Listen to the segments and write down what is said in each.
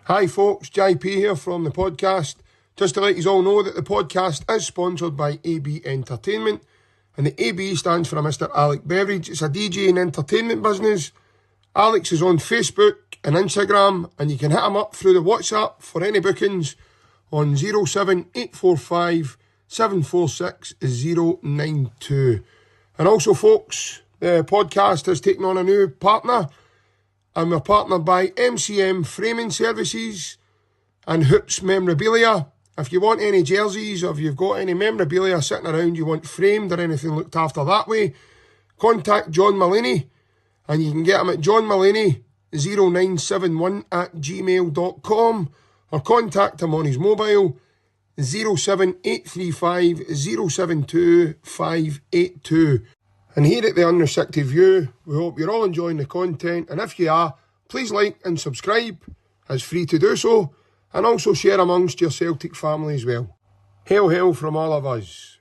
Hi folks, JP here from the podcast. Just to let you all know that the podcast is sponsored by AB Entertainment, and the AB stands for Mr. Alec Beveridge. It's a DJ and entertainment business. Alex is on Facebook and Instagram, and you can hit him up through the WhatsApp for any bookings on 07845 746 092. And also folks, the podcast has taken on a new partner, and we're partnered by MCM Framing Services and Hoops Memorabilia. If you want any jerseys, or if you've got any memorabilia sitting around you want framed or anything looked after that way, contact John Mullaney, and you can get him at johnmullaney0971@gmail.com, or contact him on his mobile 07835 072 582. And here at the Unrestricted View, we hope you're all enjoying the content, and if you are, please like and subscribe. It's free to do so, and also share amongst your Celtic family as well. Hail, hail from all of us.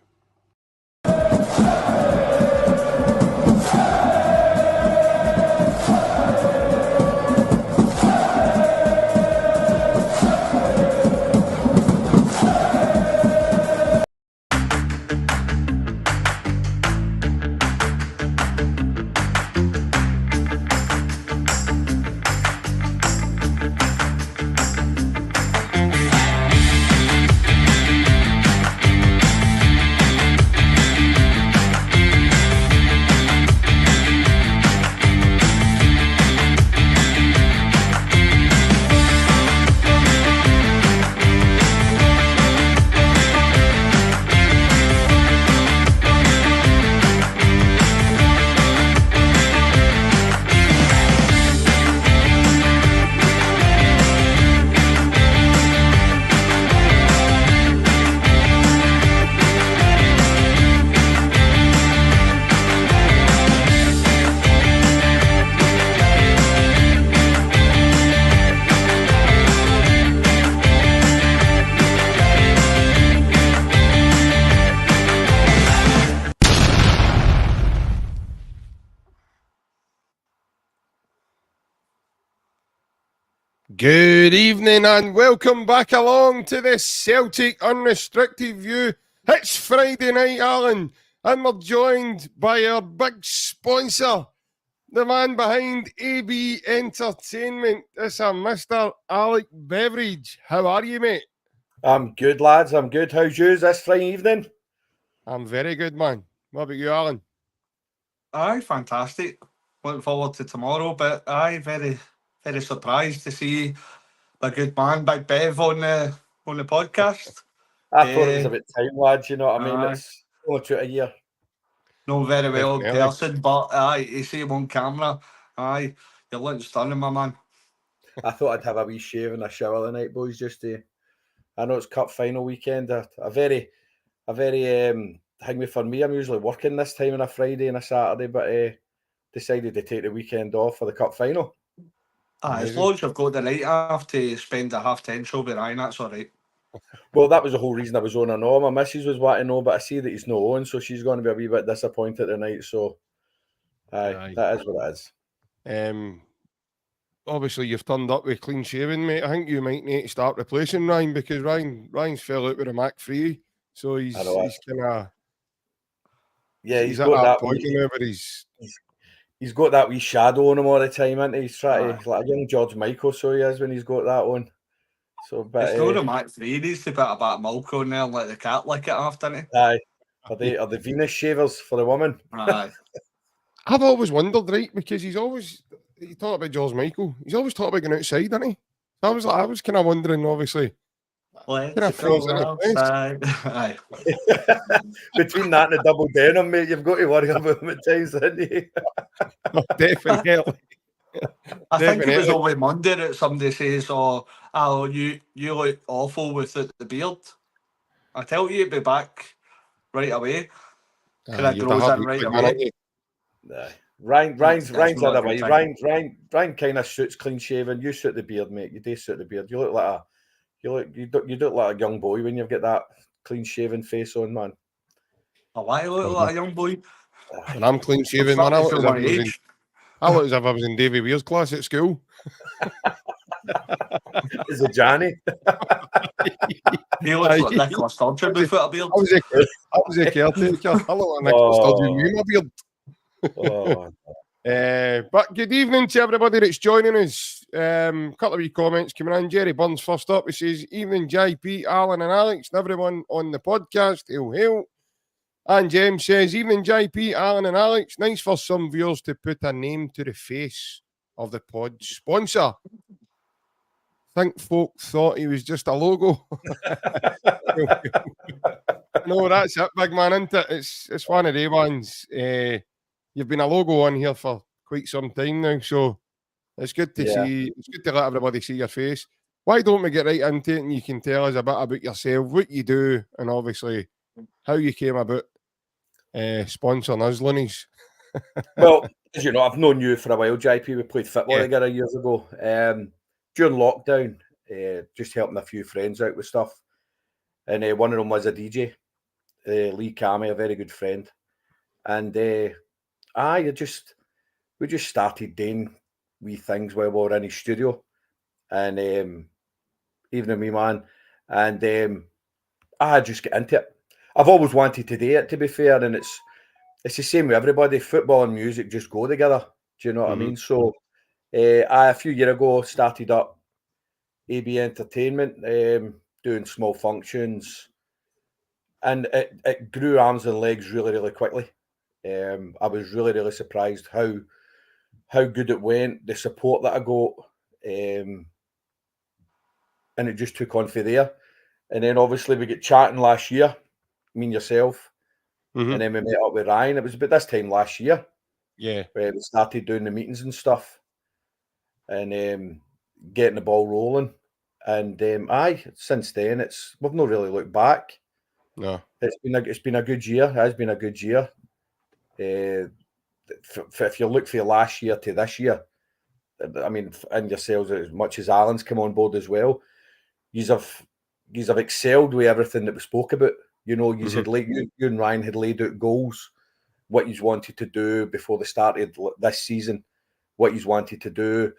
Good evening and welcome back along to the Celtic Unrestricted View. It's Friday night, Alan, and we're joined by our big sponsor, the man behind AB Entertainment. It's a Mr. Alec Beveridge. How are you, mate? I'm good, lads. I'm good. How's yours this Friday evening? I'm very good, man. What about you, Alan? Aye, fantastic. Looking forward to tomorrow, but aye, very surprised to see a good man, Big Bev, on the podcast. I thought it was a bit time, lads. You know what I mean? Aye. It's only to a year. No, very well in Definitely. person, but aye, you see him on camera. Aye, you're looking stunning, my man. I thought I'd have a wee shave and a shower tonight, boys. Just to, I know it's cup final weekend. A very thing for me. I'm usually working this time on a Friday and a Saturday, but decided to take the weekend off for the cup final. Aye, as long as you've got the night off to spend a 10:30 show with Ryan, that's all right. Well, that was the whole reason I was on and all. My missus was wanting to know, but I see that he's not on, so she's going to be a wee bit disappointed tonight. So, aye. That is what it is. Obviously, you've turned up with clean shaving, mate. I think you might need to start replacing Ryan, because Ryan's fell out with a Mac 3, so he's kind of he's at got that point wee, now, but he's got that wee shadow on him all the time, isn't he? He's trying to, like a young George Michael, so he is when he's got that on. So, but it's not a Mac 3. He needs to put a bit of milk on there and let the cat lick it after it. Aye, are the Venus shavers for the woman? Aye. I've always wondered, right, because he talked about George Michael. He's always talked about going outside, didn't he? I was kind of wondering, obviously. Aye. Between that and the double denim, mate, you've got to worry about them at times, haven't you? Oh, definitely. I think it was only Monday that somebody says, "Oh, you look awful without the beard." I tell you, it'd be back right away. Because it grows in right away. Ryan's other way. Ryan kind of suits clean shaven. You suit the beard, mate. You do suit the beard. You look like you look like a young boy when you've got that clean shaven face on, man. Oh, why look like a young boy? When I'm clean shaven, man, I look as if I was in Davy Weir's class at school. Is it Johnny? He looks like Nicholas Sturgeon without a beard. I was a caretaker. Hello, Nicholas Sturgeon with my beard. But good evening to everybody that's joining us. Couple of wee comments coming in. Jerry Burns first up. He says, evening JP, Alan and Alex and everyone on the podcast. Hail, hail. And James says, evening JP, Alan and Alex. Nice for some viewers to put a name to the face of the pod sponsor. I think folk thought he was just a logo. No, that's it, big man, isn't it? It's one of the ones. You've been a logo on here for quite some time now, so it's good to see. It's good to let everybody see your face. Why don't we get right into it and you can tell us a bit about yourself, what you do, and obviously how you came about sponsoring us, Loonies. Well, as you know, I've known you for a while, JP. We played football together years ago. During lockdown, just helping a few friends out with stuff. And one of them was a DJ, Lee Cammy, a very good friend. And we just started doing wee things while we were in his studio. And evening, me man. And I just get into it. I've always wanted to do it, to be fair. And it's the same with everybody. Football and music just go together. Do you know what I mean? So a few years ago started up AB Entertainment, doing small functions. And it grew arms and legs really, really quickly. I was really, really surprised how good it went, the support that I got, and it just took on for there. And then obviously we get chatting last year, me and yourself, and then we met up with Ryan. It was about this time last year, where we started doing the meetings and stuff, and getting the ball rolling. And since then we've not really looked back. No, it's been a good year. It has been a good year. If you look for last year to this year, I mean, and yourselves as much as Alan's come on board as well, you have excelled with everything that we spoke about. You know, you and Ryan had laid out goals, what you wanted to do before they started this season, what you wanted to do,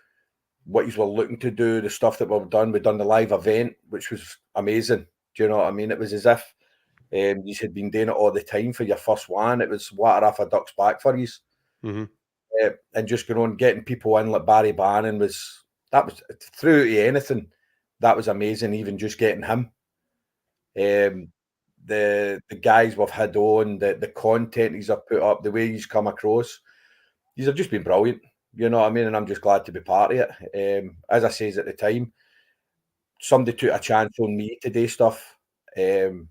what you were looking to do, the stuff that we've done. We've done the live event, which was amazing. Do you know what I mean? It was as if you had been doing it all the time for your first one. It was water off a duck's back for you. And just going on, getting people in like Barry Bannon was through to anything. That was amazing. Even just getting him, the guys we've had on, the content he's have put up, the way he's come across, these have just been brilliant. You know what I mean? And I'm just glad to be part of it. As I says at the time, somebody took a chance on me to do stuff, and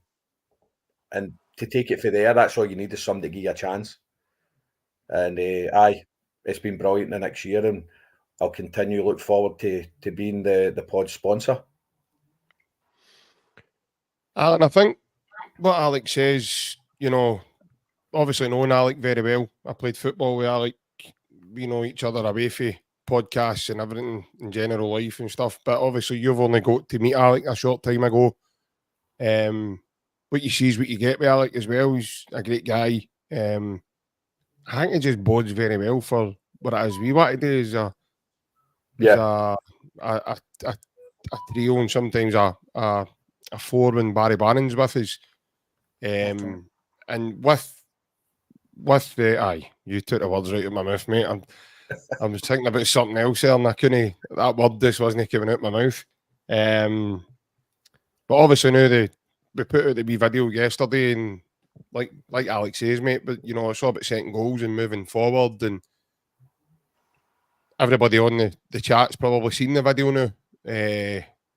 to take it for there, that's all you need is somebody to give you a chance. And it's been brilliant the next year, and I'll continue to look forward to being the pod sponsor. Alan, I think what Alex says, you know, obviously knowing Alec very well. I played football with Alec. We know each other away for podcasts and everything in general life and stuff. But obviously you've only got to meet Alec a short time ago. What you see is what you get with Alec as well. He's a great guy. I think it just bodes very well for what it is we want to do is a trio and sometimes a four when Barry Bannon's with us. And with the you took the words right out of my mouth, mate. I was thinking about something else there and I couldn't, that word just wasn't coming out of my mouth. But obviously now we put out the wee video yesterday and like Alex says, mate, but you know, it's all about setting goals and moving forward, and everybody on the chat's probably seen the video now,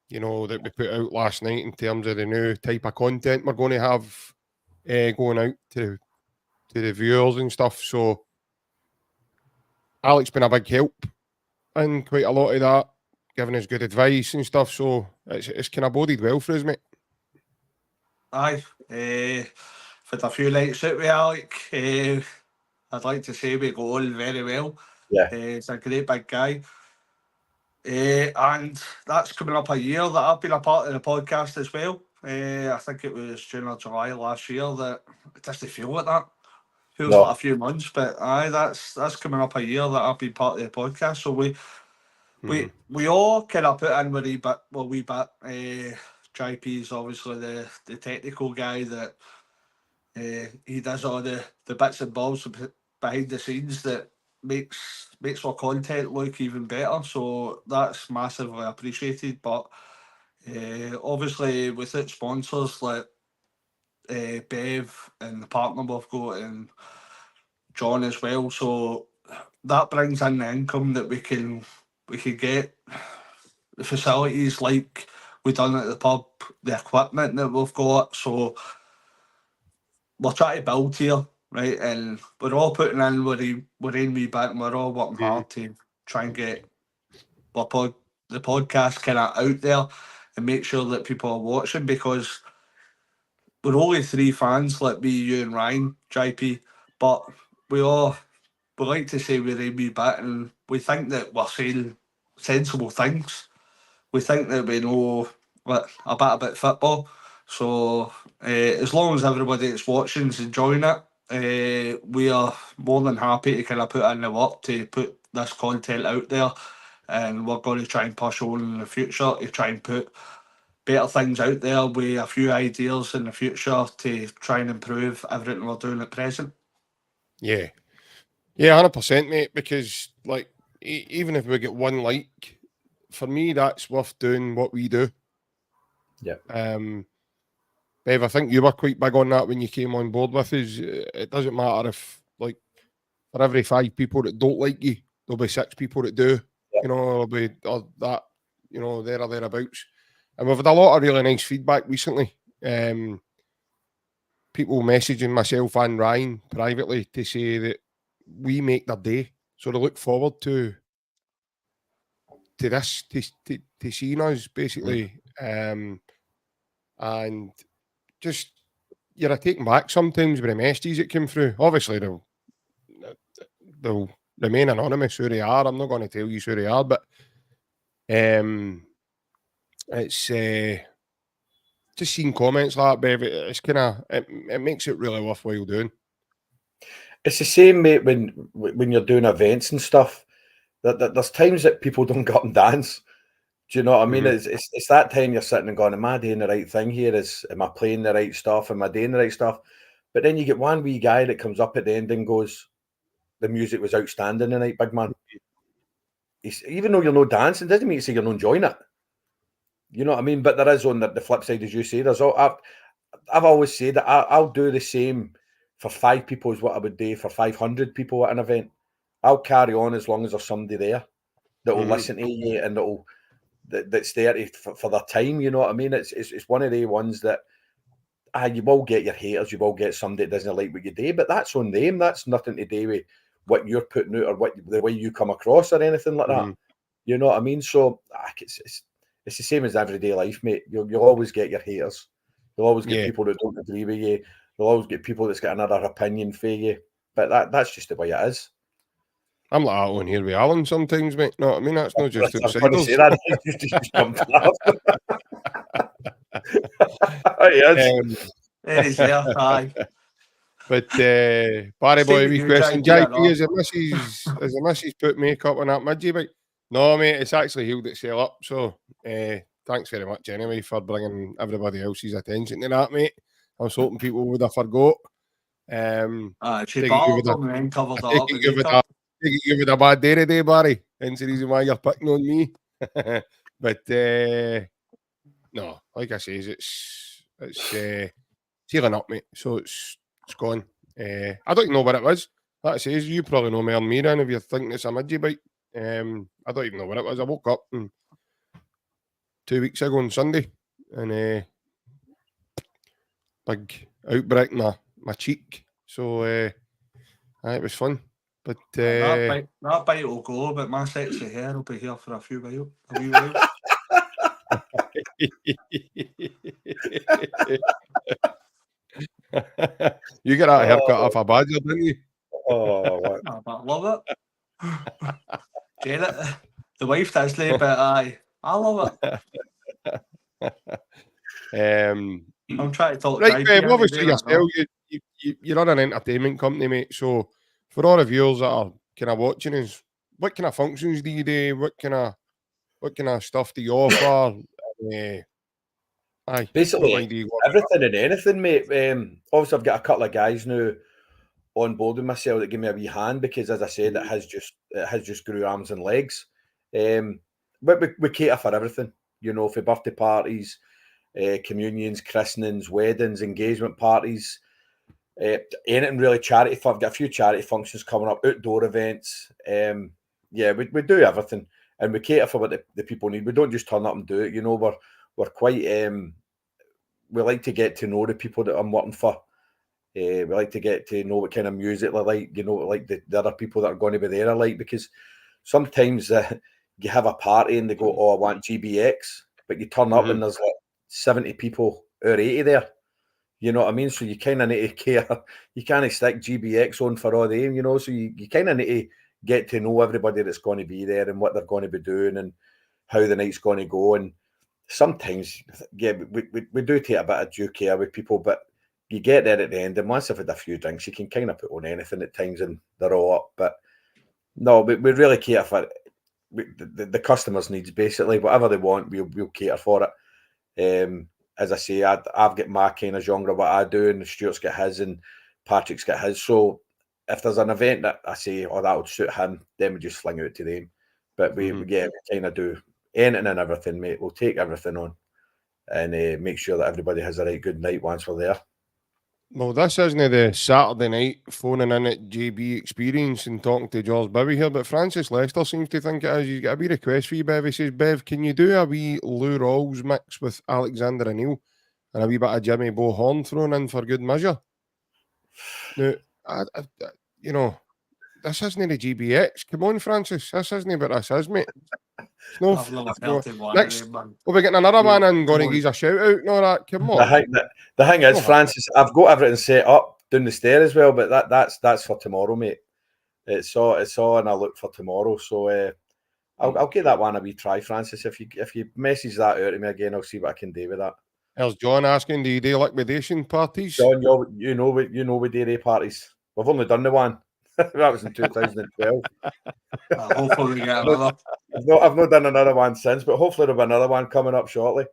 you know, that we put out last night in terms of the new type of content we're going to have going out to the viewers and stuff. So Alex been a big help in quite a lot of that, giving us good advice and stuff. So it's kind of boded well for us, mate. Aye, had a few nights out with Alec. I'd like to say we go on very well. Yeah, he's a great big guy. And that's coming up a year that I've been a part of the podcast as well. I think it was June or July last year that it doesn't feel like that. Feels like a few months, but that's coming up a year that I've been part of the podcast. So We all kind of put in with a wee bit. JP's obviously the technical guy that he does all the bits and bobs behind the scenes that makes our content look even better. So that's massively appreciated. But obviously with its sponsors like Bev and the partner we've got and John as well, so that brings in the income that we can get. The facilities like we done at the pub, the equipment that we've got, so we're trying to build here, right? And we're all putting in we're in wee bit, and we're all working hard to try and get the podcast kind of out there and make sure that people are watching, because we're only 3 fans, like me, you and Ryan, JP, but we like to say we're in wee bit, and we think that we're saying sensible things. We think that we know a bit about football. So as long as everybody that's watching is enjoying it, we are more than happy to kind of put in the work to put this content out there. And we're going to try and push on in the future to try and put better things out there with a few ideas in the future to try and improve everything we're doing at present. Yeah. Yeah, 100%, mate, because, like, even if we get 1 like, for me, that's worth doing what we do. Yeah. Bev, I think you were quite big on that when you came on board with us. It doesn't matter if, like, for every 5 people that don't like you, there'll be 6 people that do. Yeah. You know, there'll be that, you know, there or thereabouts. And we've had a lot of really nice feedback recently. People messaging myself and Ryan privately to say that we make their day. So they look forward to this, to seeing us, basically. And just, you're taken back sometimes with the messages that come through. Obviously, they'll remain anonymous who they are. I'm not going to tell you who they are, but it's just seeing comments like that, Bev, it's kind of, it makes it really worthwhile doing. It's the same, mate, when you're doing events and stuff. There's times that people don't get up and dance. Do you know what I mean? It's that time you're sitting and going, am I doing the right thing here? Am I playing the right stuff? Am I doing the right stuff? But then you get one wee guy that comes up at the end and goes, the music was outstanding tonight, big man. Even though you're not dancing, doesn't mean to say you're not enjoying it. You know what I mean? But there is on the flip side, as you say, I've always said that I'll do the same for 5 people as what I would do for 500 people at an event. I'll carry on as long as there's somebody there that will listen to you and that's there for their time. You know what I mean? It's one of the ones that you will get your haters, you will get somebody that doesn't like what you do, but that's on them. That's nothing to do with what you're putting out or the way you come across or anything like that. You know what I mean? So it's the same as everyday life, mate. You'll always get your haters. You'll always get people that don't agree with you. You'll always get people that's got another opinion for you. But that's just the way it is. I'm like that on here with Alan sometimes, mate. No, I mean, that's not just outsiders. I'm going to say that. Just jumped He's there, aye. But Barry boy, wee question. JP, as a missus put makeup on that midgie bike? No, mate, it's actually healed itself up. So thanks very much anyway for bringing everybody else's attention to that, mate. I was hoping people would have forgot. She bottled them and then covered it up with makeup. Give it a bad day today, Barry. Hence the reason why you're picking on me. But no, like I say, it's healing up, mate. So it's gone. I don't even know what it was. Like I say, you probably know more than me, then, if you're thinking it's a midgie bite. I don't even know what it was. I woke up 2 weeks ago on Sunday and big outbreak in my cheek. So it was fun. But that bite will go, but my sexy hair will be here for a wee while. You get that haircut off a badger, didn't you? Oh, what? I love it. Janet, the wife does but I love it. I'm trying to talk. Right, obviously yourself, you run an entertainment company, mate. So for all the viewers that are kind of watching us, what kind of functions do you do? What kind of What kind of stuff do you offer? Aye, basically everything and anything, mate. Obviously, I've got a couple of guys now on board with myself that give me a wee hand because, as I said, it has just grew arms and legs. But we cater for everything, you know, for birthday parties, communions, christenings, weddings, engagement parties, anything really charity. I've got a few charity functions coming up, outdoor events. We do everything, and we cater for what the people need. We don't just turn up and do it. You know, we're quite. We like to get to know the people that I'm working for. We like to get to know what kind of music they like. You know, like the other people that are going to be there are like, because sometimes you have a party and they go, "Oh, I want GBX," but you turn up and there's like 70 people or 80 there. You know what I mean? So you kind of need to care. You can't stick GBX on for all them, you know. So you kind of need to get to know everybody that's going to be there and what they're going to be doing and how the night's going to go. And sometimes, yeah, we do take a bit of due care with people, but you get there at the end, and once I've had a few drinks, you can kind of put on anything at times and they're all up. But no, we really cater for the customers' needs, basically. Whatever they want, we'll cater for it. As I say, I've got my kind of genre, what I do, and Stuart's got his, and Patrick's got his. So if there's an event that I say, oh, that would suit him, then we just fling out to them. But we kind of do anything and everything, mate. We'll take everything on and make sure that everybody has a right good night once we're there. Well, this isn't the Saturday night phoning in at JB Experience and talking to George Bibby here, but Francis Lester seems to think it is. He's got a wee request for you, Bev. He says, Bev, can you do a wee Lou Rawls mix with Alexander O'Neill and a wee bit of Jimmy Bohorn thrown in for good measure? Now, you know, this isn't the GBX. Come on, Francis. This isn't what this is, mate. Next, we'll be getting another one and going to give a shout out and all that. Come on. The thing is, Francis, I've got everything set up down the stair as well, but that's for tomorrow, mate. It's all and I look for tomorrow. So I'll give that one a wee try, Francis. If you message that out to me again, I'll see what I can do with that. There's John asking, do you do liquidation parties? John, you know we do parties. We've only done the one. That was in 2012. Hopefully we get another. I've not done another one since, but hopefully there'll be another one coming up shortly.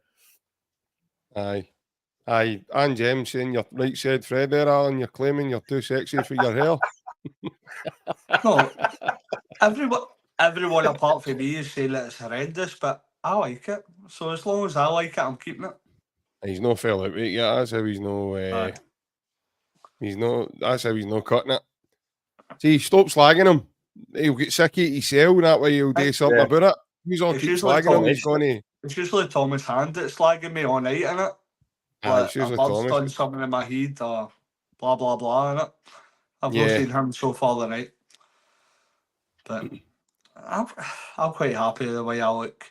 Aye. And James saying you're right said Fred there, Alan, you're claiming you're too sexy for your hair. No. Everyone apart from me is saying that it's horrendous, but I like it. So as long as I like it, I'm keeping it. He's no fell out with it yet. That's how he's no that's how he's no cutting it. See, stop slagging him. He'll get sick of his cell, and that way he'll do something about it. He's all keep slagging him. He's going to. It's usually Thomas Hand that's slagging me all night, innit? Like, a bird's done something in my head, or blah blah blah, innit? I've not seen him so far the night, but I'm quite happy the way I look.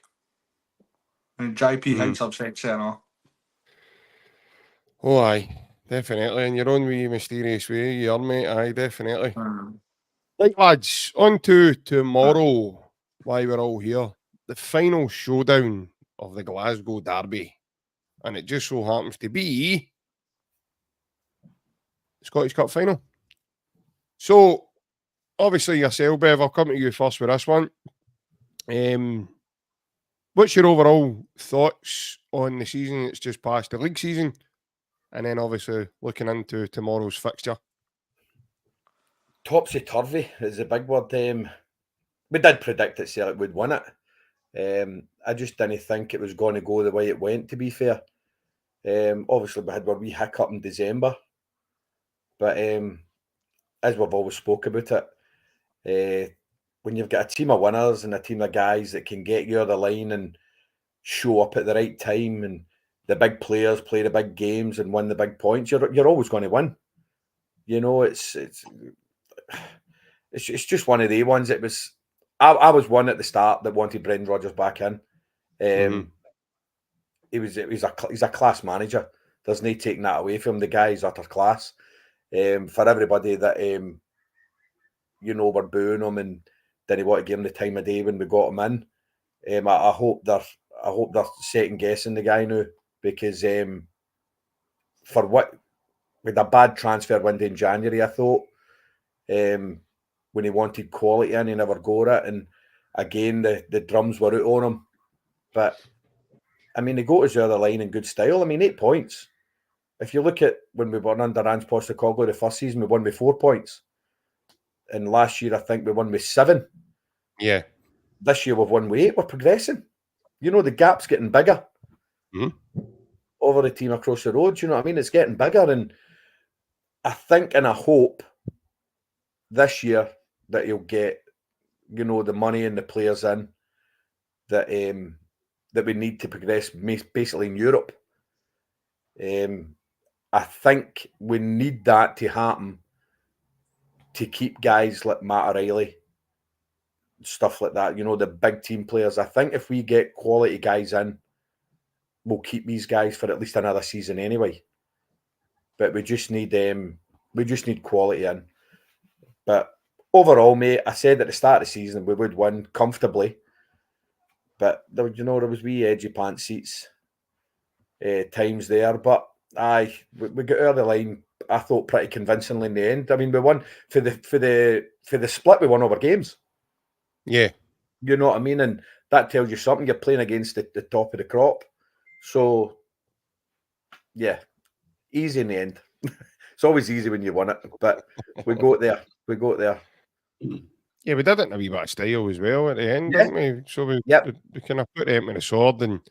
And JP thinks I'm sexy and all. Oh, aye. Definitely. In your own wee mysterious way, you are, mate. Aye, definitely. Right, lads. On to tomorrow, why we're all here. The final showdown of the Glasgow Derby. And it just so happens to be the Scottish Cup final. So, obviously, yourself, Bev, I'll come to you first with this one. What's your overall thoughts on the season that's just passed, the league season? And then obviously looking into tomorrow's fixture. Topsy-turvy is the big word. We did predict that Celtic would win it. I just didn't think it was going to go the way it went, to be fair. Obviously, we had our wee hiccup in December. But as we've always spoke about it, when you've got a team of winners and a team of guys that can get you on the line and show up at the right time, and the big players play the big games and win the big points, you're always going to win. You know, it's just one of the ones. It was I was one at the start that wanted Brendan Rodgers back in. He's a class manager. There's no taking that away from him. The guy is utter class. For everybody that were booing him and didn't want to give him the time of day when we got him in. I hope they're second guessing the guy now, because for what, with a bad transfer window in January, I thought when he wanted quality in, he never got it, and again the drums were out on him But, I mean, they go to the other line in good style. I mean, 8 points. If you look at when we won under Ange Postecoglou the first season, we won with 4 points. And last year, I think we won with 7. Yeah. This year, we've won with 8. We're progressing. You know, the gap's getting bigger over the team across the road. You know what I mean? It's getting bigger. And I think and I hope this year that he'll get, you know, the money and the players in that that we need to progress basically in Europe. I think we need that to happen to keep guys like Matt O'Reilly, stuff like that, you know, the big team players. I think if we get quality guys in, we'll keep these guys for at least another season anyway. But we just need quality in. But overall, mate, I said at the start of the season we would win comfortably. But there was wee edgy pants seats times there. But we got over the line, I thought, pretty convincingly in the end. I mean, we won for the split, we won over games. Yeah. You know what I mean? And that tells you something. You're playing against the top of the crop. So, yeah, easy in the end. It's always easy when you win it, but we got there. We got there. Yeah, we did it in a wee bit of style as well at the end, didn't we? So we kind of put them in the sword. And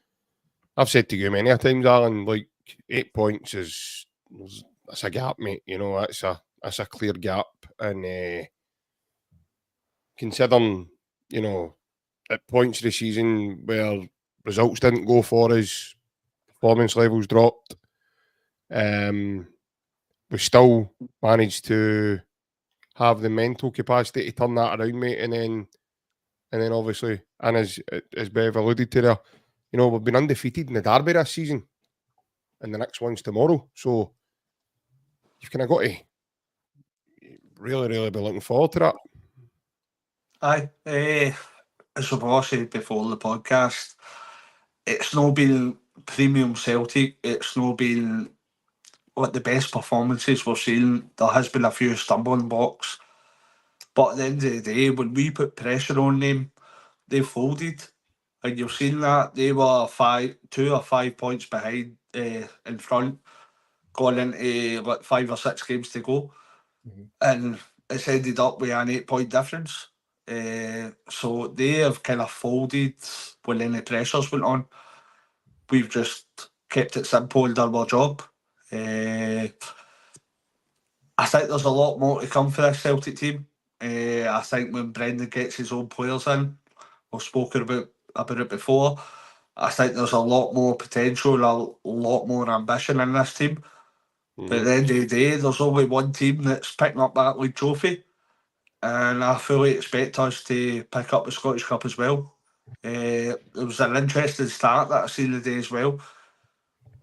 I've said to you many a times, Alan, like 8 points that's a gap, mate. You know, that's a clear gap. And considering, you know, at points of the season where results didn't go for us, performance levels dropped, we still managed to have the mental capacity to turn that around, mate. And then obviously, and as Bev alluded to there, you know, we've been undefeated in the derby this season, and the next one's tomorrow. So you've kind of got to really, really be looking forward to that. Aye, as we've all said before the podcast, it's not been premium Celtic. It's not been like the best performances we've seen. There has been a few stumbling blocks, but at the end of the day, when we put pressure on them, they folded. And you've seen that they were 2 or 5 points behind in front, going into like 5 or 6 games to go, and it's ended up with an 8-point difference. So they have kind of folded when any pressures went on. We've just kept it simple and done our job. I think there's a lot more to come for this Celtic team. I think when Brendan gets his own players in, we've spoken about it before, I think there's a lot more potential, a lot more ambition in this team. But at the end of the day, there's only one team that's picking up that league trophy, and I fully expect us to pick up the Scottish Cup as well. It was an interesting start that I seen today as well.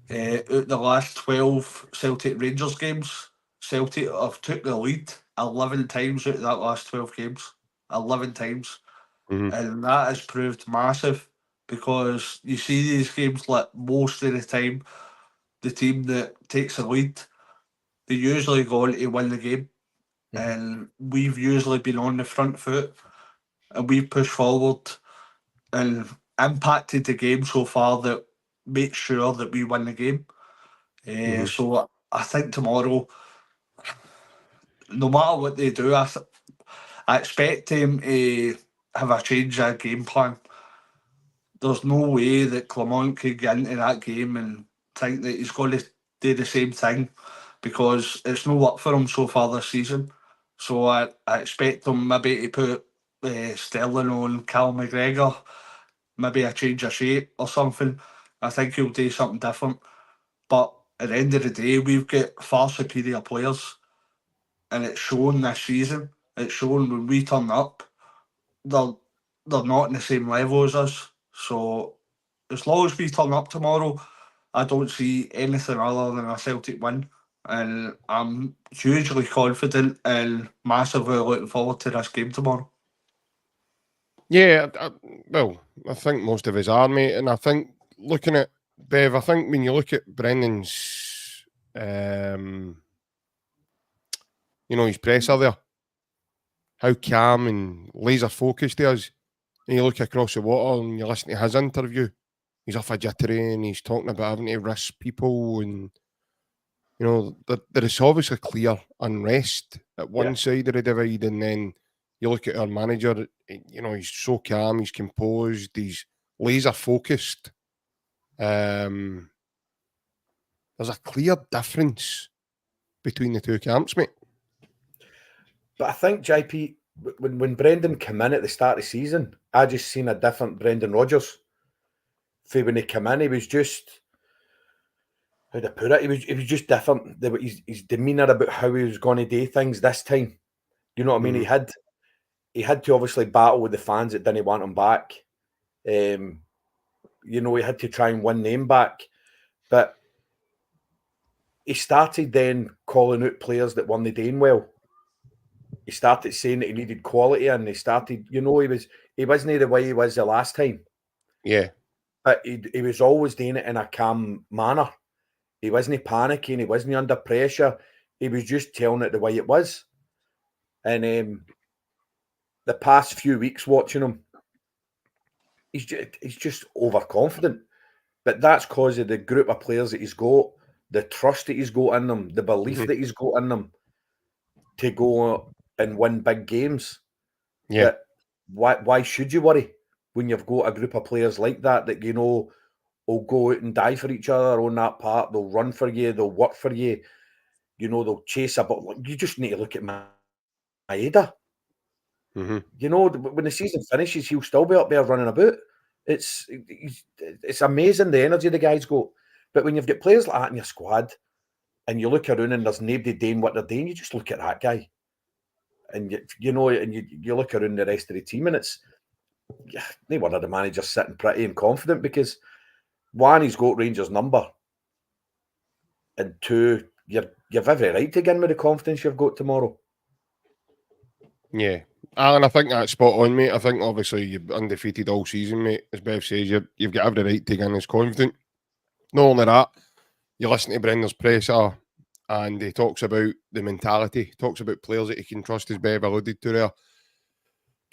Out the last 12 Celtic Rangers games, Celtic have took the lead 11 times out of that last 12 games. 11 times. And that has proved massive, because you see these games, like, most of the time, the team that takes the lead, they usually go on to win the game. And we've usually been on the front foot, and we've pushed forward and impacted the game so far that makes sure that we win the game. So I think tomorrow, no matter what they do, I expect them to have a change of game plan. There's no way that Clement could get into that game and think that he's going to do the same thing, because it's no work for him so far this season. So I expect him maybe to put Sterling on Callum McGregor, maybe a change of shape or something. I think he'll do something different. But at the end of the day, we've got far superior players, and it's shown this season. It's shown when we turn up, they're not on the same level as us. So as long as we turn up tomorrow, I don't see anything other than a Celtic win. And I'm hugely confident and massively looking forward to this game tomorrow. Yeah, well, I think most of us are, mate. And I think, looking at Bev, I think when you look at Brendan's, you know, his presser there, how calm and laser focused he is, and you look across the water and you listen to his interview he's off a jittery and he's talking about having to risk people, and you know, there is obviously clear unrest at one side of the divide, and then you look at our manager, you know, he's so calm, he's composed, he's laser focused. There's a clear difference between the two camps, mate. But I think, JP, when Brendan came in at the start of the season, I just seen a different Brendan Rodgers. When he came in, he was just, how to put it, he was just different. His demeanour about how he was going to do things this time. You know what I mean? He had to obviously battle with the fans that didn't want him back. You know, he had to try and win them back. But he started then calling out players that weren't doing well. He started saying that he needed quality, and he started, you know, he wasn't the way he was the last time. Yeah. But he was always doing it in a calm manner. He wasn't panicking. He wasn't under pressure. He was just telling it the way it was. And the past few weeks watching him, he's just overconfident. But that's because of the group of players that he's got, the trust that he's got in them, the belief that he's got in them to go and win big games. Yeah. But why should you worry when you've got a group of players like that you know will go out and die for each other on that part? They'll run for you, they'll work for you, you know, they'll chase a ball. You just need to look at Maeda. You know, when the season finishes, he'll still be up there running about. It's amazing the energy the guy's got. But when you've got players like that in your squad, and you look around and there's nobody doing what they're doing, you just look at that guy. And you know, and you look around the rest of the team, and it's no wonder the manager's sitting pretty and confident, because one, he's got Rangers' number, and two, you've every right to get in with the confidence you've got tomorrow. Yeah, and I think that's spot on, mate. I think obviously you're undefeated all season, mate. As Bev says, you've got every right to get in as confident. Not only that, you listen to Brendan's presser, and he talks about the mentality, talks about players that he can trust, as Bev alluded to there.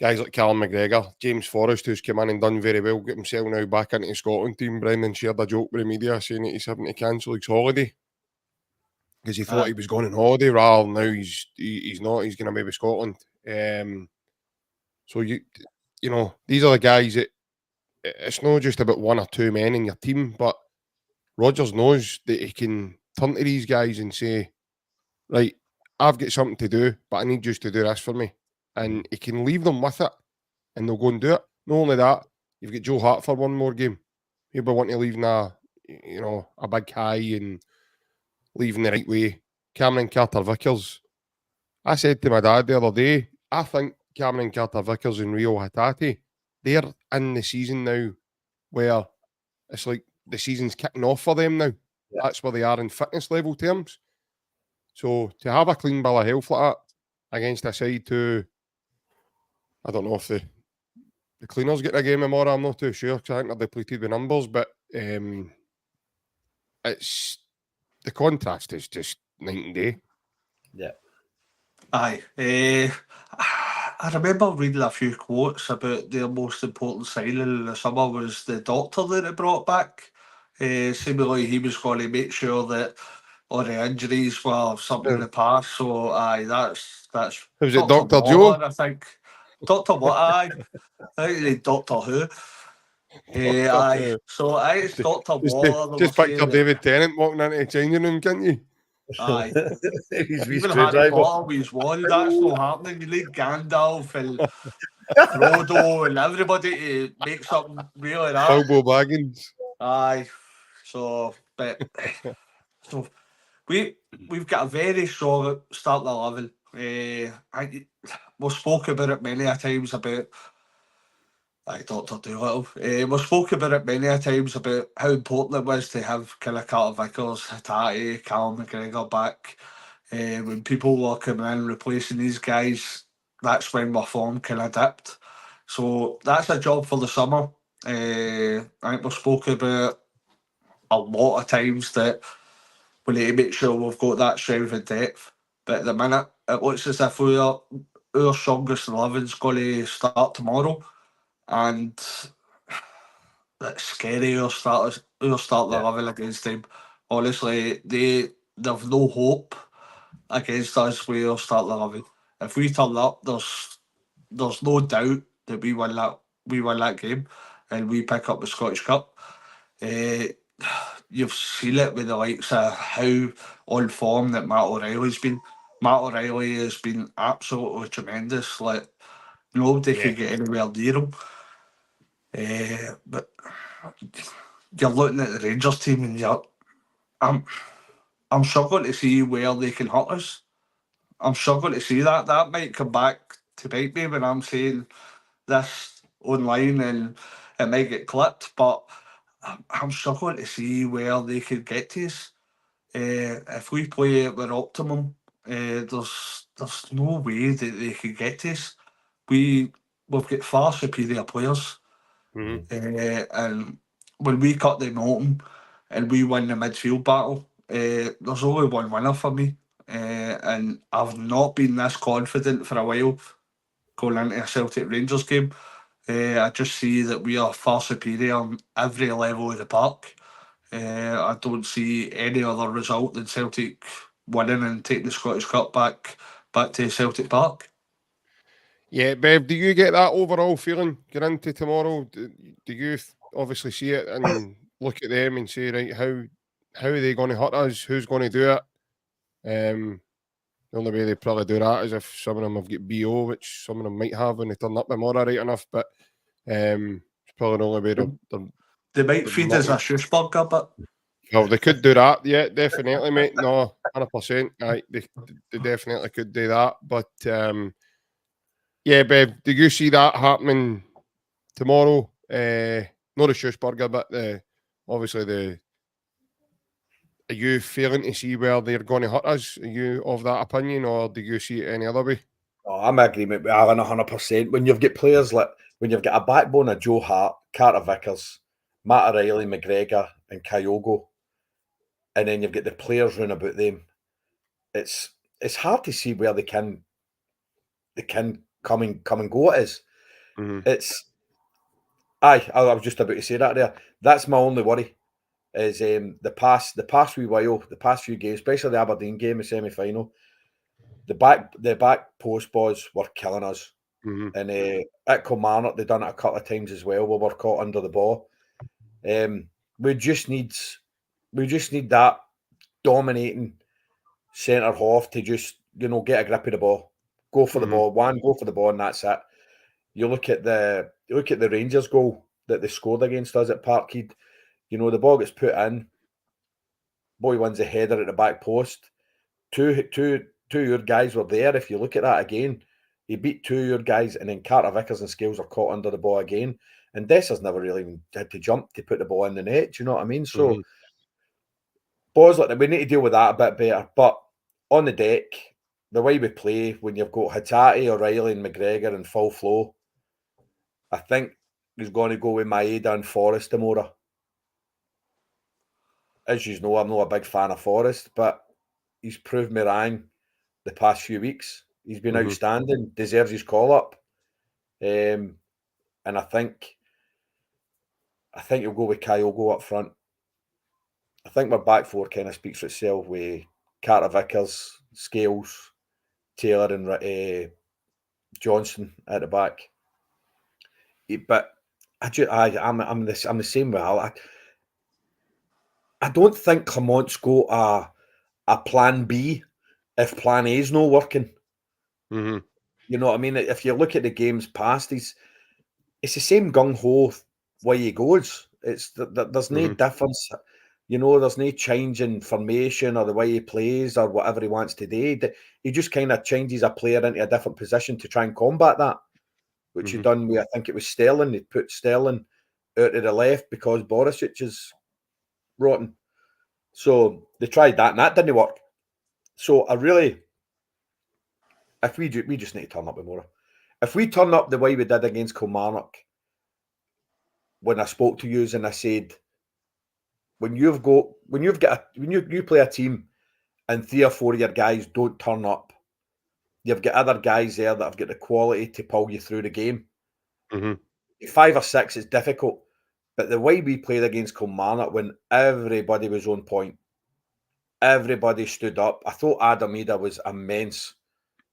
Guys like Callum McGregor, James Forrest, who's come in and done very well, get himself now back into the Scotland team. Brendan shared a joke with the media saying that he's having to cancel his holiday because he thought he was going on holiday, rather now he's not. He's going to be with Scotland. So you know, these are the guys that it's not just about one or two men in your team, but Rodgers knows that he can turn to these guys and say, right, I've got something to do, but I need you to do this for me. And he can leave them with it, and they'll go and do it. Not only that, you've got Joe Hart for one more game. He'll be wanting to leave a big high and leaving the right way. Cameron Carter-Vickers. I said to my dad the other day, I think Cameron Carter-Vickers and Rio Hatate, they're in the season now where it's like the season's kicking off for them now. Yeah. That's where they are in fitness level terms. So to have a clean bill of health like that against a side to, I don't know if the Cleaners get a game tomorrow, I'm not too sure, because I think they're depleted with numbers, but it's the contrast is just night and day. Yeah. Aye. I remember reading a few quotes about their most important signing in the summer was the doctor that they brought back. Seemingly he was going to make sure that all the injuries were something in the past. So aye, that's was it Dr. Joe? I think. Dr. what? Aye. I think they Doctor Who. Aye. So it's Dr. Waller. Just picture David Tennant walking into the changing room, can't you? Aye. Even Harry Potter with his wand, that's not happening. You need Gandalf and Frodo and everybody to make something really that. Bilbo Baggins. Aye. So, but so we've got a very strong starting 11. We've spoken about it many a times about Dr. Doolittle. We've spoken about it many a times about how important it was to have kind of Carter-Vickers, Hatate, Callum McGregor back. When people were coming in replacing these guys, that's when my form kind of dipped. So that's a job for the summer. I think we've spoken about a lot of times that we need to make sure we've got that strength and depth. But at the minute, it looks as if our strongest 11's going to start tomorrow. And that's scary. Who'll start the 11 against them. Honestly, they've no hope against us. We'll start the 11. If we turn up, there's no doubt that we win that game, and we pick up the Scottish Cup. You've seen it with the likes of how on form that Matt O'Reilly's been. Matt O'Reilly has been absolutely tremendous. Like, nobody could get anywhere near him. But you're looking at the Rangers team, and I'm struggling to see where they can hurt us. I'm struggling to see that. That might come back to bite me when I'm saying this online, and it might get clipped, but I'm struggling to see where they could get to us. If we play at their optimum, there's no way that they could get to us. We've got far superior players, and when we cut them open and we win the midfield battle, there's only one winner for me, and I've not been this confident for a while going into a Celtic Rangers game. I just see that we are far superior on every level of the park. I don't see any other result than Celtic winning and taking the Scottish Cup back to Celtic Park. Yeah, Bev, do you get that overall feeling going into tomorrow? Do you obviously see it and look at them and say, right, how are they going to hurt us? Who's going to do it? The only way they probably do that is if some of them have got BO, which some of them might have when they turn up tomorrow, right enough. But it's probably the only way they might feed us a shush burger, but well, they could do that. Yeah, definitely, mate. No, 100%. They definitely could do that. But yeah, Bev, do you see that happening tomorrow? Not a shush burger, but obviously are you failing to see where they're going to hurt us? Are you of that opinion, or do you see it any other way? Oh, I'm in agreement with Alan 100%. When you've got players like, when you've got a backbone of Joe Hart, Carter Vickers, Matt O'Reilly, McGregor, and Kyogo, and then you've got the players round about them, it's hard to see where they can come and go. It is. It's I was just about to say that there. That's my only worry. Is the past wee while, the past few games, especially the Aberdeen game, the semi-final, the back post boys were killing us. And at Kilmarnock, they've done it a couple of times as well. We were caught under the ball. We just need that dominating centre half to just get a grip of the ball, go for the ball, go for the ball, and that's it. You look at the Rangers goal that they scored against us at Parkhead. The ball gets put in. Boy wins a header at the back post. Two of your guys were there. If you look at that again, he beat two of your guys, and then Carter Vickers and Scales are caught under the ball again. And Dessa's never really even had to jump to put the ball in the net. Do you know what I mean? So, balls like that, we need to deal with that a bit better. But on the deck, the way we play, when you've got Hatate, O'Reilly, and McGregor in full flow, I think he's going to go with Maeda and Forrest tomorrow. As you know, I'm not a big fan of Forrest, but he's proved me wrong the past few weeks. He's been outstanding, deserves his call up. And I think he'll go with Kyogo up front. I think my back four kind of speaks for itself with Carter Vickers, Scales, Taylor, and Johnson at the back. But I'm the same with Al. I don't think Clement's got a plan B if plan A is not working. You know what I mean? If you look at the games past, it's the same gung-ho way he goes. There's no difference. There's no change in formation or the way he plays or whatever he wants to do. He just kind of changes a player into a different position to try and combat that, which he done with, I think it was Sterling. He put Sterling out to the left because Borisic is rotten. So they tried that and that didn't work. So if we just need to turn up tomorrow. If we turn up the way we did against Kilmarnock, when I spoke to you and I said, when you play a team and 3 or 4 of your guys don't turn up, you've got other guys there that have got the quality to pull you through the game. 5 or 6 is difficult, But the way we played against Kilmarnock, when everybody was on point, everybody stood up. I thought Adamida was immense.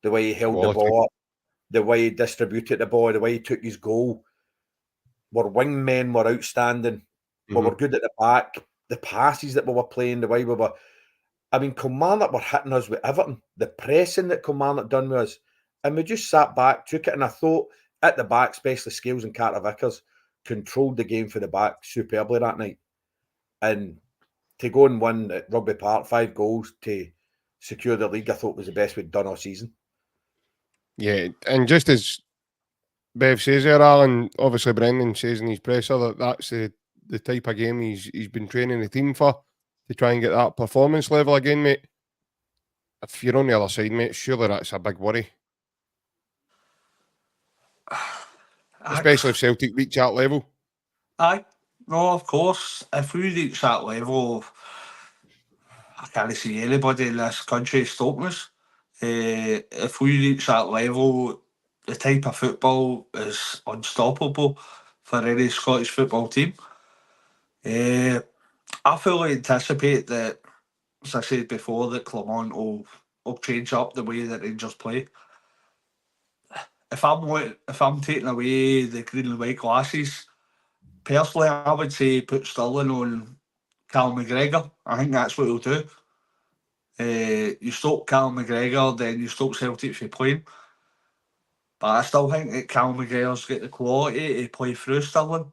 The way he held the ball up, the way he distributed the ball, the way he took his goal. Our wingmen were outstanding. We were good at the back. The passes that we were playing, the way we were. I mean, Kilmarnock were hitting us with everything. The pressing that Kilmarnock done with us. And we just sat back, took it, and I thought at the back, especially Scales and Carter Vickers, controlled the game for the back superbly that night. And to go and win at Rugby Park, 5 goals to secure the league, I thought was the best we'd done all season. Yeah, and just as Bev says there, Alan, obviously Brendan says in his presser that that's the type of game he's been training the team for, to try and get that performance level again, mate. If you're on the other side, mate, surely that's a big worry. Especially if Celtic reach that level. Aye. No, of course. If we reach that level, I can't see anybody in this country stopping us. If we reach that level, the type of football is unstoppable for any Scottish football team. I fully anticipate that, as I said before, that Clermont will change up the way that Rangers play. If I'm taking away the green and white glasses, personally, I would say put Sterling on Cal McGregor. I think that's what he'll do. You stop Cal McGregor, then you stop Celtic from playing. But I still think that Cal McGregor's got the quality to play through Sterling.